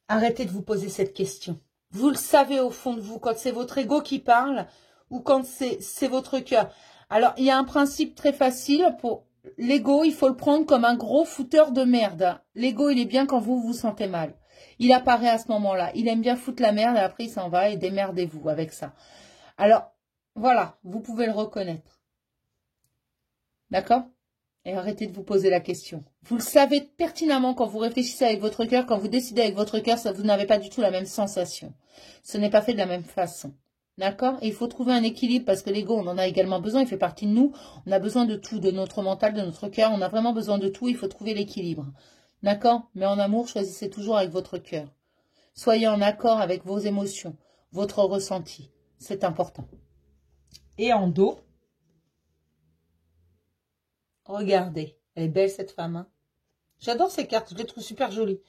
arrêtez de vous poser cette question. Vous le savez au fond de vous, quand c'est votre ego qui parle ou quand c'est votre cœur. Alors, il y a un principe très facile pour l'ego, il faut le prendre comme un gros fouteur de merde. L'ego, il est bien quand vous vous sentez mal. Il apparaît à ce moment-là. Il aime bien foutre la merde et après il s'en va et démerdez-vous avec ça. Alors, voilà, vous pouvez le reconnaître. D'accord? Et arrêtez de vous poser la question. Vous le savez pertinemment quand vous réfléchissez avec votre cœur, quand vous décidez avec votre cœur, vous n'avez pas du tout la même sensation. Ce n'est pas fait de la même façon. D'accord? Et il faut trouver un équilibre parce que l'ego, on en a également besoin, il fait partie de nous. On a besoin de tout, de notre mental, de notre cœur. On a vraiment besoin de tout, il faut trouver l'équilibre. D'accord? Mais en amour, choisissez toujours avec votre cœur. Soyez en accord avec vos émotions, votre ressenti. C'est important. Et en dos, regardez. Elle est belle cette femme. Hein, j'adore ces cartes, je les trouve super jolies.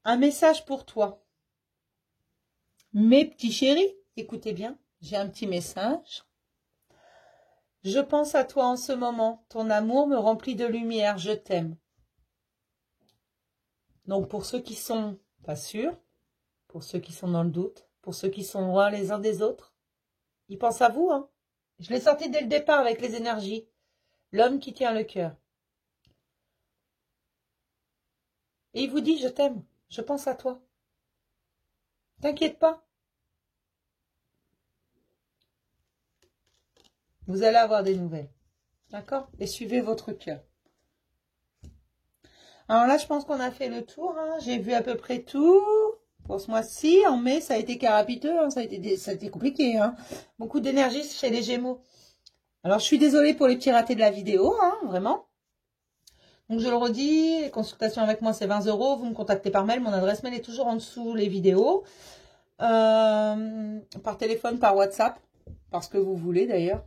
Un message pour toi. Mes petits chéris, écoutez bien, j'ai un petit message. Je pense à toi en ce moment. Ton amour me remplit de lumière. Je t'aime. Donc pour ceux qui sont pas sûrs, pour ceux qui sont dans le doute, pour ceux qui sont loin les uns des autres, ils pensent à vous. Hein. Je l'ai sorti dès le départ avec les énergies. L'homme qui tient le cœur. Et il vous dit, je t'aime, je pense à toi. T'inquiète pas. Vous allez avoir des nouvelles. D'accord? Et suivez votre cœur. Alors là, je pense qu'on a fait le tour. Hein. J'ai vu à peu près tout. Pour ce mois-ci, en mai, ça a été carapiteux. Hein. Ça a été compliqué. Hein. Beaucoup d'énergie chez les Gémeaux. Alors, je suis désolée pour les petits ratés de la vidéo. Hein, vraiment. Donc, je le redis. Les consultations avec moi, c'est 20 €. Vous me contactez par mail. Mon adresse mail est toujours en dessous les vidéos. Par téléphone, par WhatsApp. Parce que vous voulez, d'ailleurs.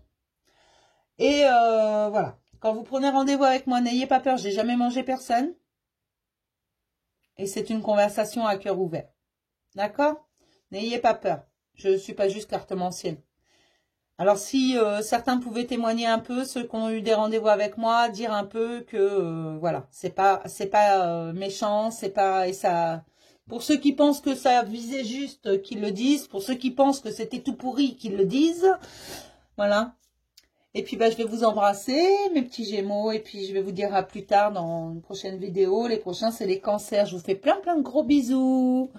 Et voilà. Quand vous prenez rendez-vous avec moi, n'ayez pas peur. J'ai jamais mangé personne. Et c'est une conversation à cœur ouvert. D'accord? N'ayez pas peur. Je ne suis pas juste cartomancienne. Alors si certains pouvaient témoigner un peu, ceux qui ont eu des rendez-vous avec moi, dire un peu que voilà, c'est pas méchant, c'est pas et ça. Pour ceux qui pensent que ça visait juste, qu'ils le disent. Pour ceux qui pensent que c'était tout pourri, qu'ils le disent. Voilà. Et puis bah je vais vous embrasser, mes petits Gémeaux, et puis je vais vous dire à plus tard dans une prochaine vidéo. Les prochains c'est les Cancers. Je vous fais plein de gros bisous.